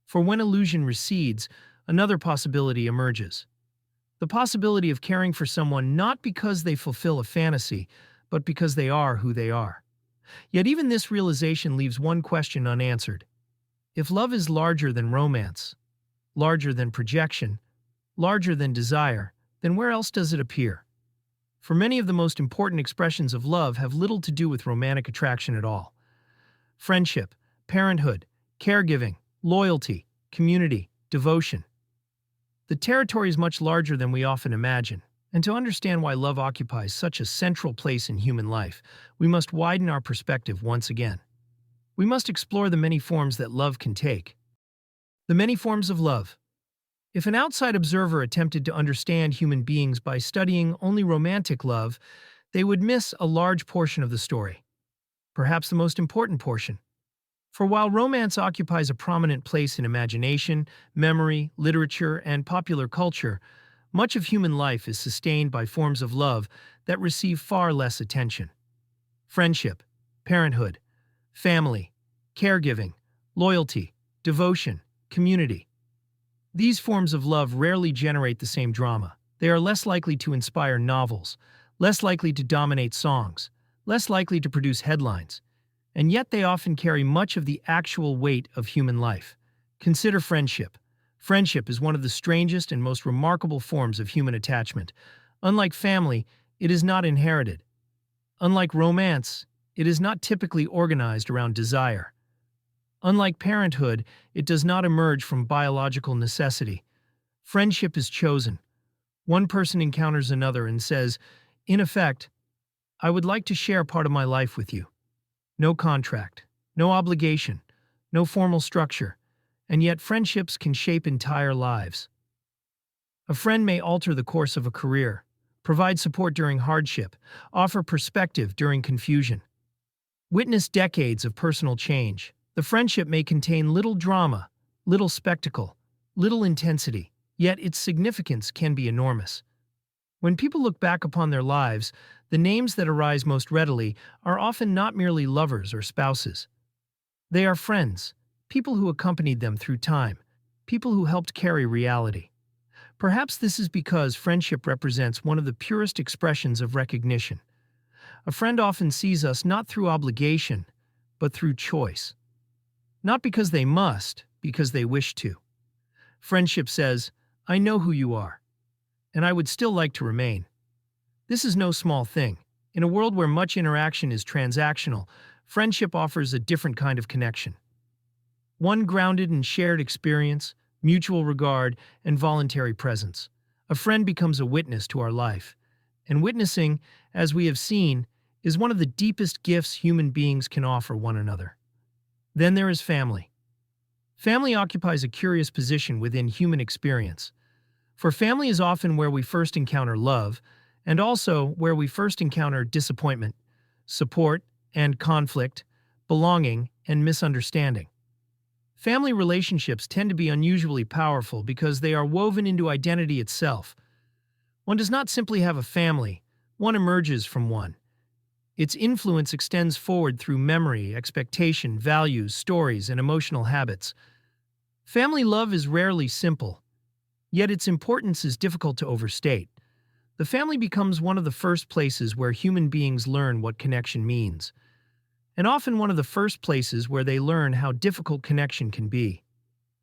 For when illusion recedes, another possibility emerges. The possibility of caring for someone not because they fulfill a fantasy, but because they are who they are. Yet even this realization leaves one question unanswered. If love is larger than romance, larger than projection, larger than desire, then where else does it appear? For many of the most important expressions of love have little to do with romantic attraction at all. Friendship, parenthood, caregiving, loyalty, community, devotion. The territory is much larger than we often imagine, and to understand why love occupies such a central place in human life, we must widen our perspective once again. We must explore the many forms that love can take. The many forms of love. If an outside observer attempted to understand human beings by studying only romantic love, they would miss a large portion of the story. Perhaps the most important portion. For while romance occupies a prominent place in imagination, memory, literature, and popular culture, much of human life is sustained by forms of love that receive far less attention. Friendship, parenthood, family, caregiving, loyalty, devotion, community. These forms of love rarely generate the same drama. They are less likely to inspire novels, less likely to dominate songs, less likely to produce headlines, and yet they often carry much of the actual weight of human life. Consider friendship. Friendship is one of the strangest and most remarkable forms of human attachment. Unlike family, it is not inherited. Unlike romance, it is not typically organized around desire. Unlike parenthood, it does not emerge from biological necessity. Friendship is chosen. One person encounters another and says, in effect, I would like to share part of my life with you. No contract, no obligation, no formal structure, and yet friendships can shape entire lives. A friend may alter the course of a career, provide support during hardship, offer perspective during confusion. Witness decades of personal change. The friendship may contain little drama, little spectacle, little intensity, yet its significance can be enormous. When people look back upon their lives, the names that arise most readily are often not merely lovers or spouses. They are friends, people who accompanied them through time, people who helped carry reality. Perhaps this is because friendship represents one of the purest expressions of recognition. A friend often sees us not through obligation, but through choice. Not because they must, because they wish to. Friendship says, I know who you are, and I would still like to remain. This is no small thing. In a world where much interaction is transactional, friendship offers a different kind of connection. One grounded in shared experience, mutual regard, and voluntary presence. A friend becomes a witness to our life. And witnessing, as we have seen, is one of the deepest gifts human beings can offer one another. Then there is family. Family occupies a curious position within human experience. For family is often where we first encounter love, and also where we first encounter disappointment, support and conflict, belonging and misunderstanding. Family relationships tend to be unusually powerful because they are woven into identity itself. One does not simply have a family, one emerges from one. Its influence extends forward through memory, expectation, values, stories, and emotional habits. Family love is rarely simple, yet its importance is difficult to overstate. The family becomes one of the first places where human beings learn what connection means, and often one of the first places where they learn how difficult connection can be.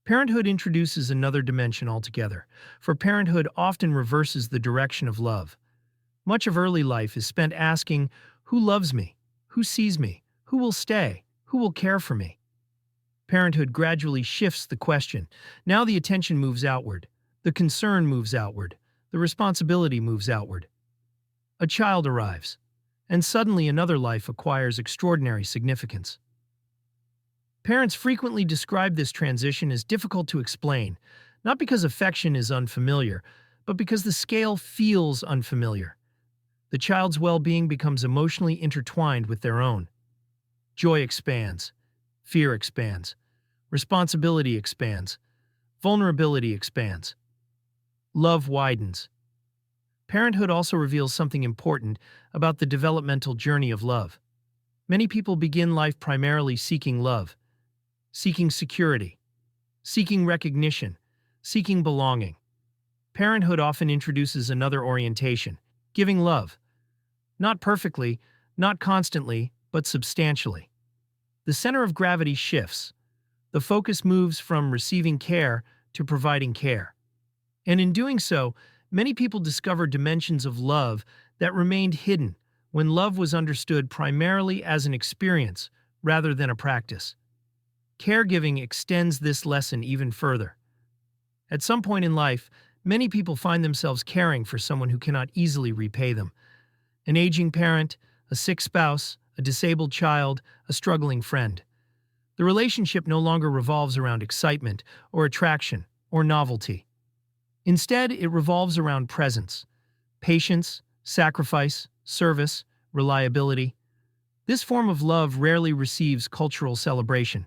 Parenthood introduces another dimension altogether, for parenthood often reverses the direction of love. Much of early life is spent asking, who loves me? Who sees me? Who will stay? Who will care for me? Parenthood gradually shifts the question. Now the attention moves outward. The concern moves outward. The responsibility moves outward. A child arrives, and suddenly another life acquires extraordinary significance. Parents frequently describe this transition as difficult to explain, not because affection is unfamiliar, but because the scale feels unfamiliar. The child's well-being becomes emotionally intertwined with their own. Joy expands. Fear expands. Responsibility expands. Vulnerability expands. Love widens. Parenthood also reveals something important about the developmental journey of love. Many people begin life primarily seeking love, seeking security, seeking recognition, seeking belonging. Parenthood often introduces another orientation, giving love. Not perfectly, not constantly, but substantially. The center of gravity shifts. The focus moves from receiving care to providing care. And in doing so, many people discover dimensions of love that remained hidden when love was understood primarily as an experience rather than a practice. Caregiving extends this lesson even further. At some point in life, many people find themselves caring for someone who cannot easily repay them. An aging parent, a sick spouse, a disabled child, a struggling friend. The relationship no longer revolves around excitement or attraction or novelty. Instead, it revolves around presence, patience, sacrifice, service, reliability. This form of love rarely receives cultural celebration,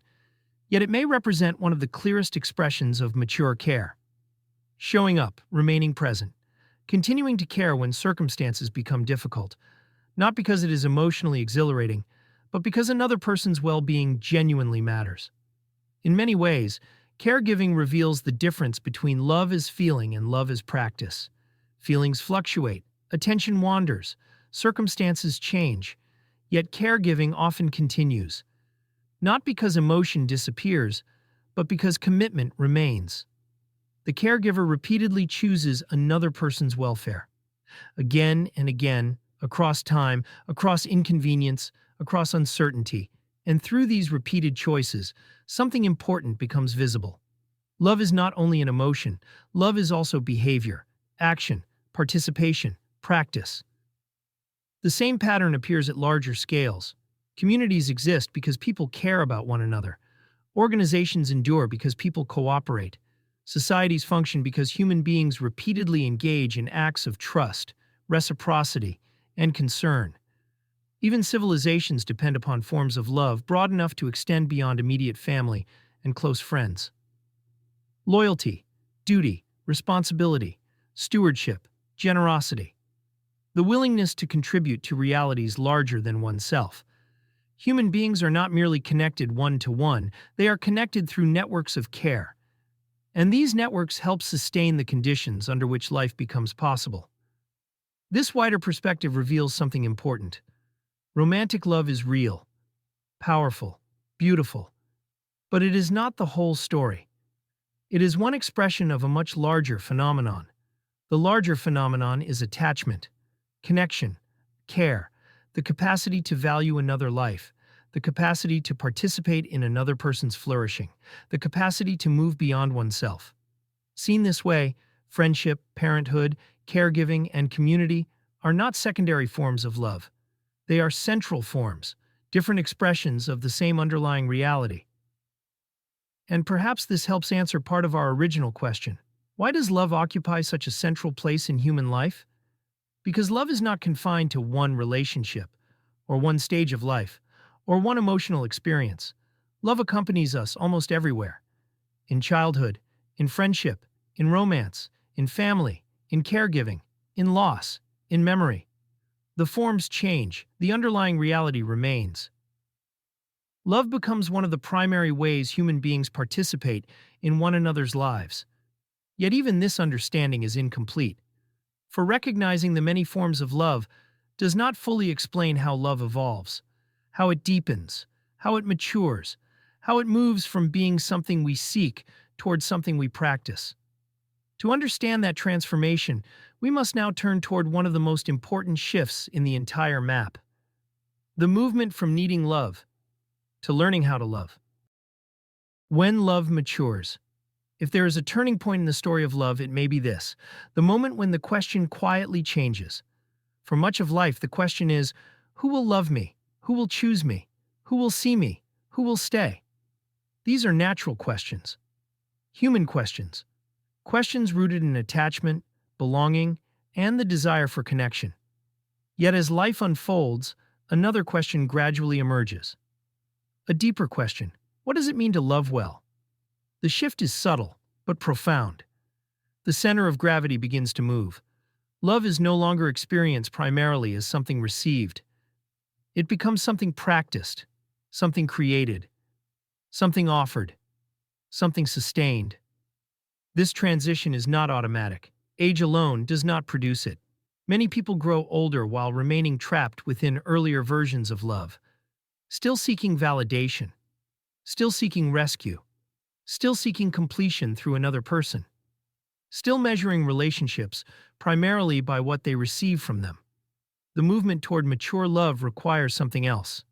yet it may represent one of the clearest expressions of mature care. Showing up, remaining present, continuing to care when circumstances become difficult, not because it is emotionally exhilarating, but because another person's well-being genuinely matters. In many ways, caregiving reveals the difference between love as feeling and love as practice. Feelings fluctuate, attention wanders, circumstances change, yet caregiving often continues. Not because emotion disappears, but because commitment remains. The caregiver repeatedly chooses another person's welfare. Again and again, across time, across inconvenience, across uncertainty, and through these repeated choices, something important becomes visible. Love is not only an emotion, love is also behavior, action, participation, practice. The same pattern appears at larger scales. Communities exist because people care about one another. Organizations endure because people cooperate. Societies function because human beings repeatedly engage in acts of trust, reciprocity, and concern. Even civilizations depend upon forms of love broad enough to extend beyond immediate family and close friends. Loyalty, duty, responsibility, stewardship, generosity. The willingness to contribute to realities larger than oneself. Human beings are not merely connected one-to-one, they are connected through networks of care. And these networks help sustain the conditions under which life becomes possible. This wider perspective reveals something important. Romantic love is real, powerful, beautiful, but it is not the whole story. It is one expression of a much larger phenomenon. The larger phenomenon is attachment, connection, care, the capacity to value another life, the capacity to participate in another person's flourishing, the capacity to move beyond oneself. Seen this way, friendship, parenthood, caregiving, and community are not secondary forms of love. They are central forms, different expressions of the same underlying reality. And perhaps this helps answer part of our original question. Why does love occupy such a central place in human life? Because love is not confined to one relationship, or one stage of life, or one emotional experience. Love accompanies us almost everywhere. In childhood, in friendship, in romance, in family, in caregiving, in loss, in memory. The forms change, the underlying reality remains. Love becomes one of the primary ways human beings participate in one another's lives. Yet even this understanding is incomplete. For recognizing the many forms of love does not fully explain how love evolves, how it deepens, how it matures, how it moves from being something we seek towards something we practice. To understand that transformation, we must now turn toward one of the most important shifts in the entire map. The movement from needing love to learning how to love. When love matures. If there is a turning point in the story of love, it may be this, the moment when the question quietly changes. For much of life, the question is, who will love me? Who will choose me? Who will see me? Who will stay? These are natural questions. Human questions. Questions rooted in attachment, belonging, and the desire for connection. Yet as life unfolds, another question gradually emerges. A deeper question. What does it mean to love well? The shift is subtle, but profound. The center of gravity begins to move. Love is no longer experienced primarily as something received. It becomes something practiced, something created, something offered, something sustained. This transition is not automatic. Age alone does not produce it. Many people grow older while remaining trapped within earlier versions of love, still seeking validation, still seeking rescue, still seeking completion through another person, still measuring relationships primarily by what they receive from them. The movement toward mature love requires something else.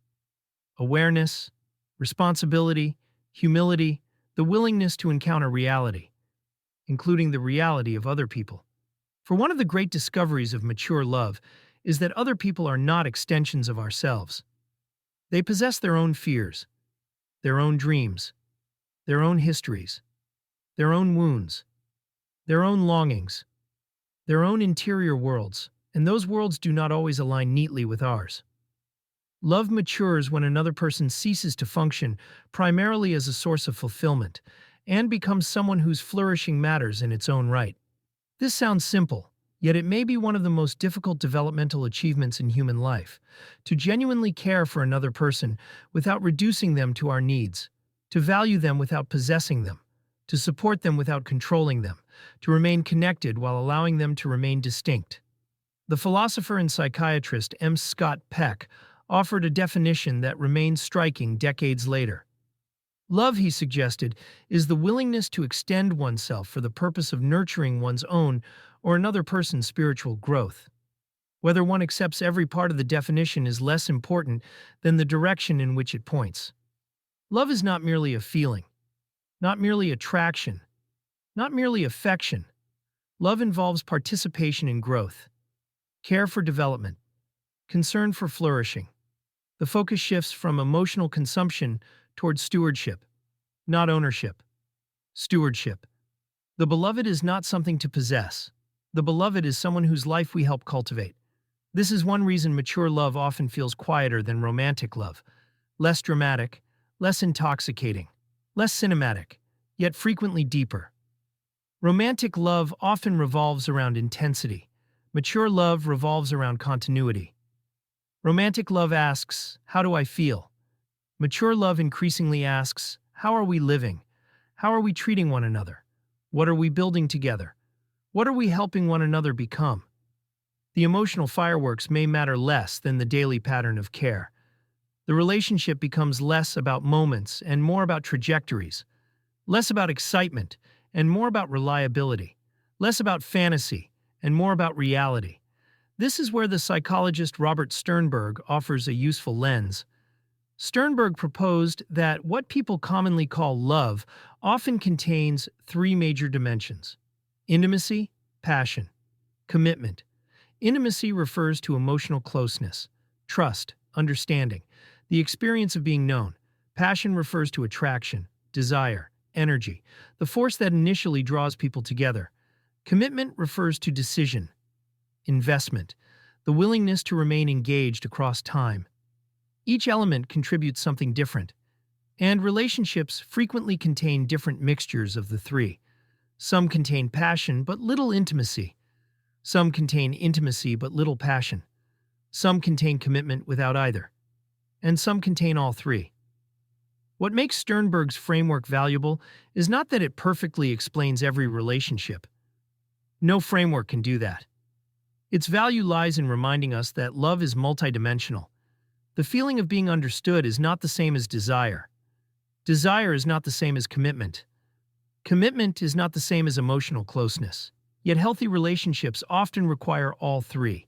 Awareness, responsibility, humility, the willingness to encounter reality, including the reality of other people. For one of the great discoveries of mature love is that other people are not extensions of ourselves. They possess their own fears, their own dreams, their own histories, their own wounds, their own longings, their own interior worlds, and those worlds do not always align neatly with ours. Love matures when another person ceases to function primarily as a source of fulfillment and becomes someone whose flourishing matters in its own right. This sounds simple, yet it may be one of the most difficult developmental achievements in human life, to genuinely care for another person without reducing them to our needs, to value them without possessing them, to support them without controlling them, to remain connected while allowing them to remain distinct. The philosopher and psychiatrist M. Scott Peck offered a definition that remains striking decades later. Love, he suggested, is the willingness to extend oneself for the purpose of nurturing one's own or another person's spiritual growth. Whether one accepts every part of the definition is less important than the direction in which it points. Love is not merely a feeling, not merely attraction, not merely affection. Love involves participation in growth, care for development, concern for flourishing. The focus shifts from emotional consumption towards stewardship, not ownership. Stewardship. The beloved is not something to possess. The beloved is someone whose life we help cultivate. This is one reason mature love often feels quieter than romantic love, less dramatic, less intoxicating, less cinematic, yet frequently deeper. Romantic love often revolves around intensity. Mature love revolves around continuity. Romantic love asks, "How do I feel?" Mature love increasingly asks, "How are we living? How are we treating one another? What are we building together? What are we helping one another become?" The emotional fireworks may matter less than the daily pattern of care. The relationship becomes less about moments and more about trajectories, less about excitement and more about reliability, less about fantasy and more about reality. This is where the psychologist Robert Sternberg offers a useful lens. Sternberg proposed that what people commonly call love often contains three major dimensions: intimacy, passion, commitment. Intimacy refers to emotional closeness, trust, understanding, the experience of being known. Passion refers to attraction, desire, energy, the force that initially draws people together. Commitment refers to decision, investment, the willingness to remain engaged across time. Each element contributes something different, and relationships frequently contain different mixtures of the three. Some contain passion but little intimacy. Some contain intimacy but little passion. Some contain commitment without either. And some contain all three. What makes Sternberg's framework valuable is not that it perfectly explains every relationship. No framework can do that. Its value lies in reminding us that love is multidimensional. The feeling of being understood is not the same as desire. Desire is not the same as commitment. Commitment is not the same as emotional closeness. Yet healthy relationships often require all three.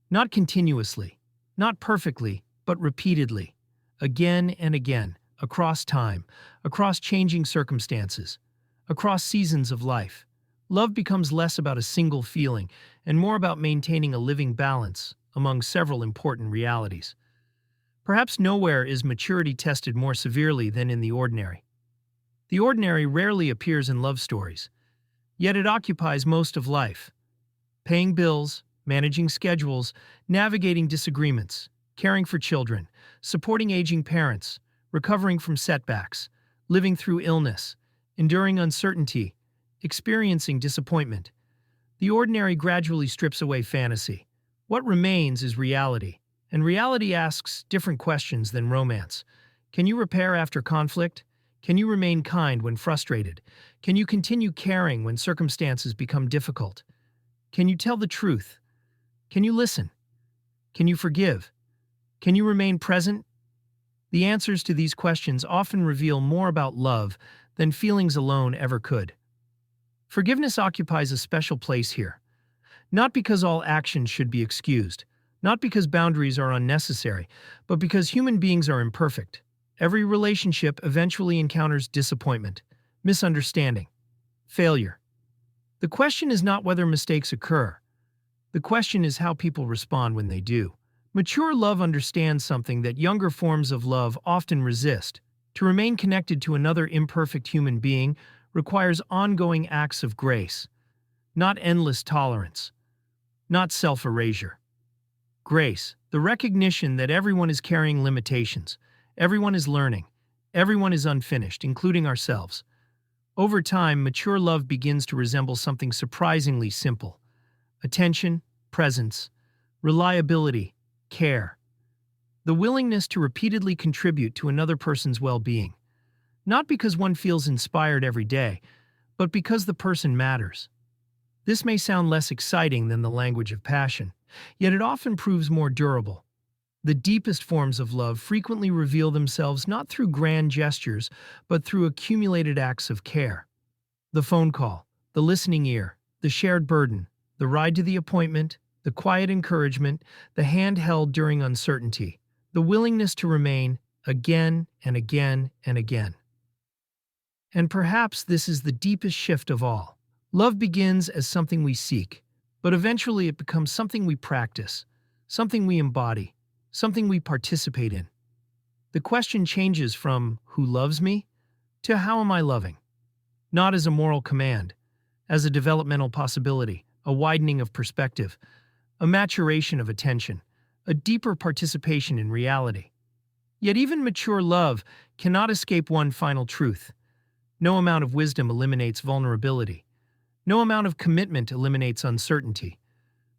Not continuously, not perfectly, but repeatedly, again and again, across time, across changing circumstances, across seasons of life. Love becomes less about a single feeling and more about maintaining a living balance among several important realities. Perhaps nowhere is maturity tested more severely than in the ordinary. The ordinary rarely appears in love stories, yet it occupies most of life. Paying bills, managing schedules, navigating disagreements, caring for children, supporting aging parents, recovering from setbacks, living through illness, enduring uncertainty, experiencing disappointment. The ordinary gradually strips away fantasy. What remains is reality, and reality asks different questions than romance. Can you repair after conflict? Can you remain kind when frustrated? Can you continue caring when circumstances become difficult? Can you tell the truth? Can you listen? Can you forgive? Can you remain present? The answers to these questions often reveal more about love than feelings alone ever could. Forgiveness occupies a special place here. Not because all actions should be excused, not because boundaries are unnecessary, but because human beings are imperfect. Every relationship eventually encounters disappointment, misunderstanding, failure. The question is not whether mistakes occur. The question is how people respond when they do. Mature love understands something that younger forms of love often resist. To remain connected to another imperfect human being requires ongoing acts of grace, not endless tolerance, not self-erasure. Grace, the recognition that everyone is carrying limitations, everyone is learning, everyone is unfinished, including ourselves. Over time, mature love begins to resemble something surprisingly simple: attention, presence, reliability, care. The willingness to repeatedly contribute to another person's well-being. Not because one feels inspired every day, but because the person matters. This may sound less exciting than the language of passion, Yet it often proves more durable. The deepest forms of love frequently reveal themselves not through grand gestures, but through accumulated acts of care. The phone call, the listening ear, the shared burden, the ride to the appointment, the quiet encouragement, the hand held during uncertainty, the willingness to remain again and again and again. And perhaps this is the deepest shift of all. Love begins as something we seek, but eventually it becomes something we practice, something we embody, something we participate in. The question changes from "who loves me?" to "how am I loving?" Not as a moral command, as a developmental possibility, a widening of perspective, a maturation of attention, a deeper participation in reality. Yet even mature love cannot escape one final truth. No amount of wisdom eliminates vulnerability. No amount of commitment eliminates uncertainty.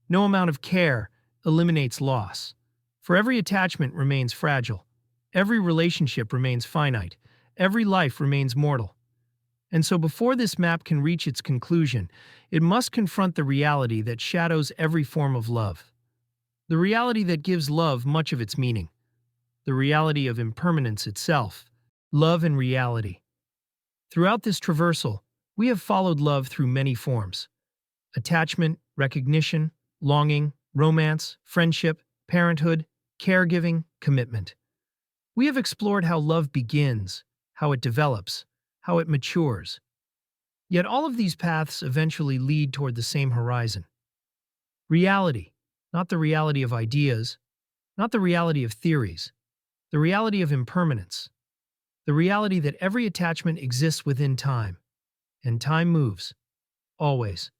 No amount of care eliminates loss. For every attachment remains fragile. Every relationship remains finite. Every life remains mortal. And so before this map can reach its conclusion, it must confront the reality that shadows every form of love. The reality that gives love much of its meaning. The reality of impermanence itself. Love and reality. Throughout this traversal, we have followed love through many forms. Attachment, recognition, longing, romance, friendship, parenthood, caregiving, commitment. We have explored how love begins, how it develops, how it matures. Yet all of these paths eventually lead toward the same horizon. Reality, not the reality of ideas, not the reality of theories, the reality of impermanence, the reality that every attachment exists within time, and time moves, always.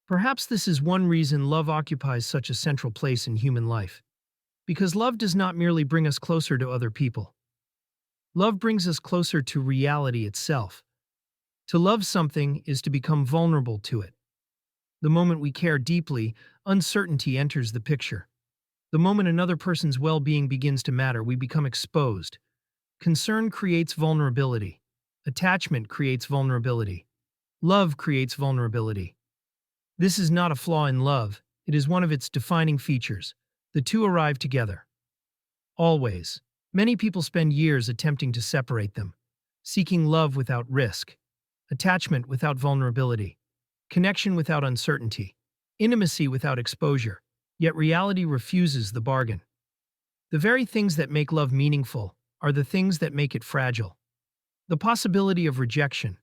Perhaps this is one reason love occupies such a central place in human life. Because love does not merely bring us closer to other people. Love brings us closer to reality itself. To love something is to become vulnerable to it. The moment we care deeply, uncertainty enters the picture. The moment another person's well-being begins to matter, we become exposed. Concern creates vulnerability. Attachment creates vulnerability. Love creates vulnerability. This is not a flaw in love, it is one of its defining features. The two arrive together. Always. Many people spend years attempting to separate them, seeking love without risk, attachment without vulnerability, connection without uncertainty, intimacy without exposure, yet reality refuses the bargain. The very things that make love meaningful are the things that make it fragile. The possibility of rejection,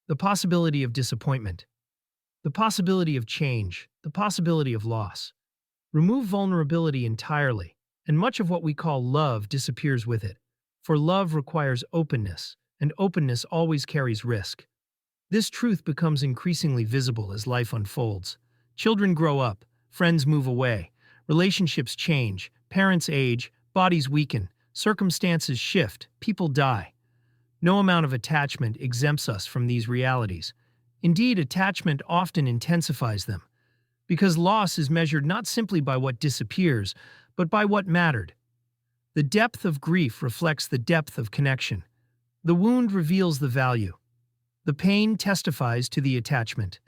the possibility of disappointment, the possibility of change, the possibility of loss. Remove vulnerability entirely, and much of what we call love disappears with it. For love requires openness, and openness always carries risk. This truth becomes increasingly visible as life unfolds. Children grow up, friends move away, relationships change, parents age, bodies weaken, circumstances shift, people die. No amount of attachment exempts us from these realities. Indeed, attachment often intensifies them. Because loss is measured not simply by what disappears, but by what mattered. The depth of grief reflects the depth of connection. The wound reveals the value. The pain testifies to the attachment.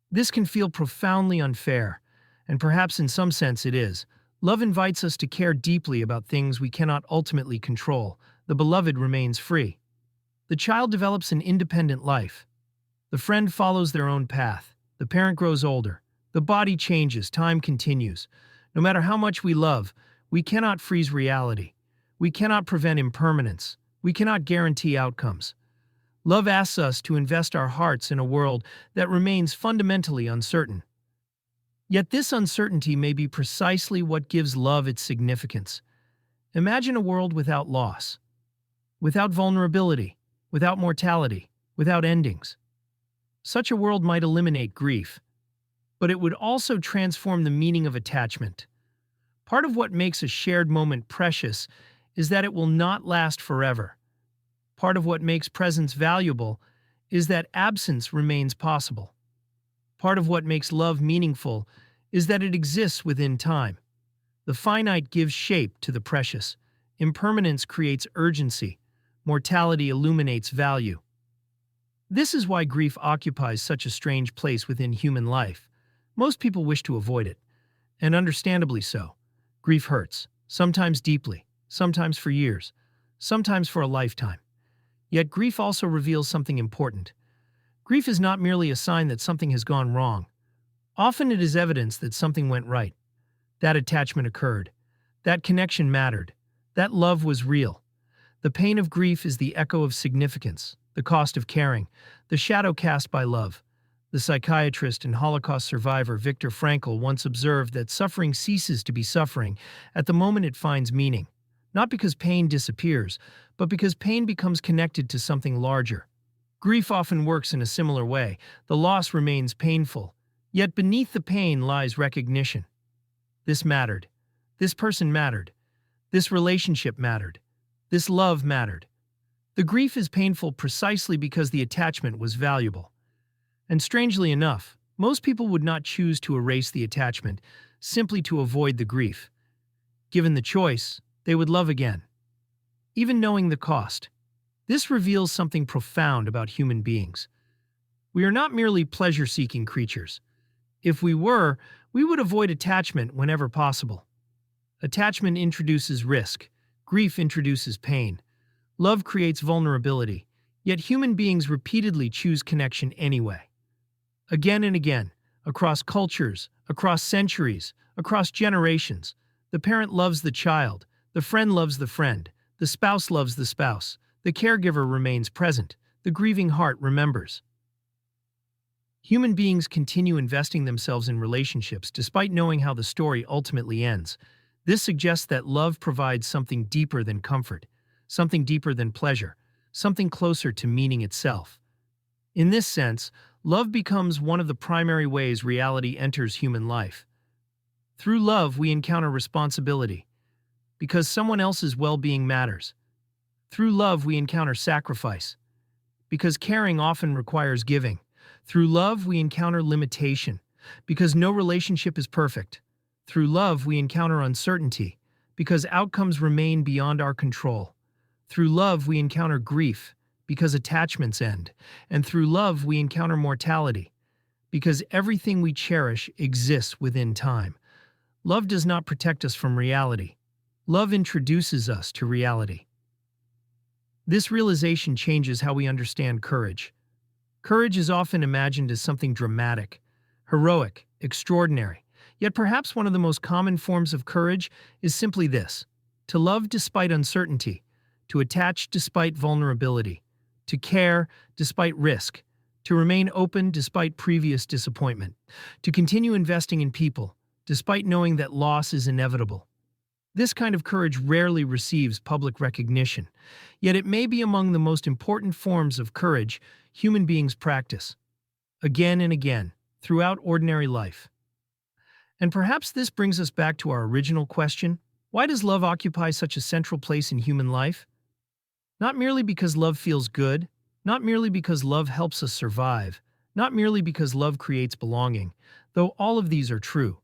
This can feel profoundly unfair, and perhaps in some sense it is. Love invites us to care deeply about things we cannot ultimately control. The beloved remains free. The child develops an independent life. The friend follows their own path. The parent grows older. The body changes, time continues. No matter how much we love, we cannot freeze reality. We cannot prevent impermanence. We cannot guarantee outcomes. Love asks us to invest our hearts in a world that remains fundamentally uncertain. Yet this uncertainty may be precisely what gives love its significance. Imagine a world without loss, without vulnerability, without mortality, without endings. Such a world might eliminate grief, but it would also transform the meaning of attachment. Part of what makes a shared moment precious is that it will not last forever. Part of what makes presence valuable is that absence remains possible. Part of what makes love meaningful is that it exists within time. The finite gives shape to the precious. Impermanence creates urgency. Mortality illuminates value. This is why grief occupies such a strange place within human life. Most people wish to avoid it, And understandably so. Grief hurts, sometimes deeply, sometimes for years, sometimes for a lifetime. Yet grief also reveals something important. Grief is not merely a sign that something has gone wrong. Often it is evidence that something went right. That attachment occurred. That connection mattered. That love was real. The pain of grief is the echo of significance, the cost of caring, the shadow cast by love. The psychiatrist and Holocaust survivor Viktor Frankl once observed that suffering ceases to be suffering at the moment it finds meaning, not because pain disappears, but because pain becomes connected to something larger. Grief often works in a similar way. The loss remains painful, yet beneath the pain lies recognition. This mattered. This person mattered. This relationship mattered. This love mattered. The grief is painful precisely because the attachment was valuable. And strangely enough, most people would not choose to erase the attachment simply to avoid the grief. Given the choice, they would love again, even knowing the cost. This reveals something profound about human beings. We are not merely pleasure-seeking creatures. If we were, we would avoid attachment whenever possible. Attachment introduces risk. Grief introduces pain. Love creates vulnerability. Yet human beings repeatedly choose connection anyway. Again and again, across cultures, across centuries, across generations, the parent loves the child, the friend loves the friend, the spouse loves the spouse, the caregiver remains present, the grieving heart remembers. Human beings continue investing themselves in relationships despite knowing how the story ultimately ends. This suggests that love provides something deeper than comfort, something deeper than pleasure, something closer to meaning itself. In this sense, love becomes one of the primary ways reality enters human life. Through love, we encounter responsibility, because someone else's well-being matters. Through love, we encounter sacrifice, because caring often requires giving. Through love, we encounter limitation, because no relationship is perfect. Through love, we encounter uncertainty, because outcomes remain beyond our control. Through love, we encounter grief, because attachments end. And through love, we encounter mortality, because everything we cherish exists within time. Love does not protect us from reality. Love introduces us to reality. This realization changes how we understand courage. Courage is often imagined as something dramatic, heroic, extraordinary. Yet perhaps one of the most common forms of courage is simply this: to love despite uncertainty, to attach despite vulnerability, to care despite risk, to remain open despite previous disappointment, to continue investing in people despite knowing that loss is inevitable. This kind of courage rarely receives public recognition, yet it may be among the most important forms of courage human beings practice, again and again, throughout ordinary life. And perhaps this brings us back to our original question: why does love occupy such a central place in human life? Not merely because love feels good, not merely because love helps us survive, not merely because love creates belonging, though all of these are true.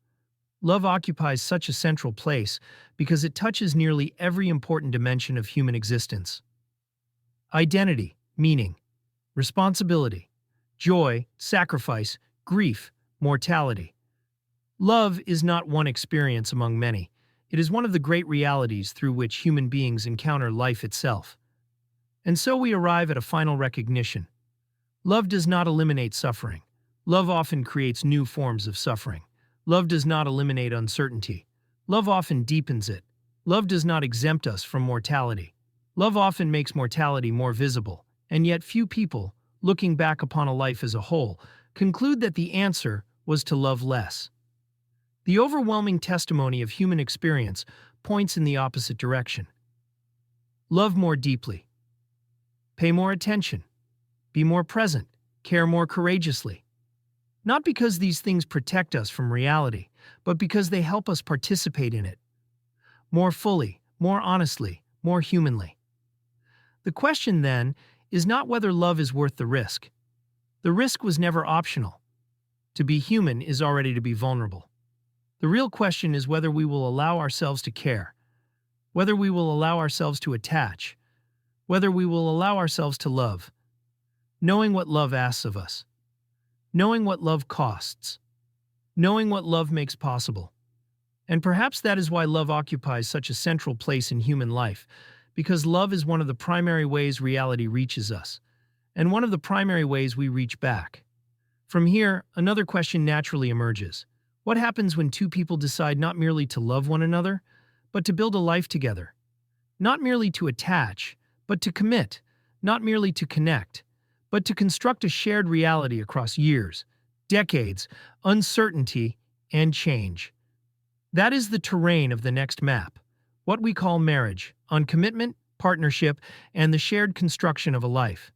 Love occupies such a central place because it touches nearly every important dimension of human existence. Identity, meaning, responsibility, joy, sacrifice, grief, mortality. Love is not one experience among many. It is one of the great realities through which human beings encounter life itself. And so we arrive at a final recognition. Love does not eliminate suffering. Love often creates new forms of suffering. Love does not eliminate uncertainty. Love often deepens it. Love does not exempt us from mortality. Love often makes mortality more visible, and yet few people, looking back upon a life as a whole, conclude that the answer was to love less. The overwhelming testimony of human experience points in the opposite direction. Love more deeply. Pay more attention. Be more present. Care more courageously. Not because these things protect us from reality, but because they help us participate in it. More fully, more honestly, more humanly. The question, then, is not whether love is worth the risk. The risk was never optional. To be human is already to be vulnerable. The real question is whether we will allow ourselves to care, whether we will allow ourselves to attach, whether we will allow ourselves to love, knowing what love asks of us, knowing what love costs, knowing what love makes possible. And perhaps that is why love occupies such a central place in human life, because love is one of the primary ways reality reaches us, and one of the primary ways we reach back. From here, another question naturally emerges. What happens when two people decide not merely to love one another, but to build a life together? Not merely to attach, but to commit, not merely to connect, but to construct a shared reality across years, decades, uncertainty, and change. That is the terrain of the next map, what we call marriage, on commitment, partnership, and the shared construction of a life.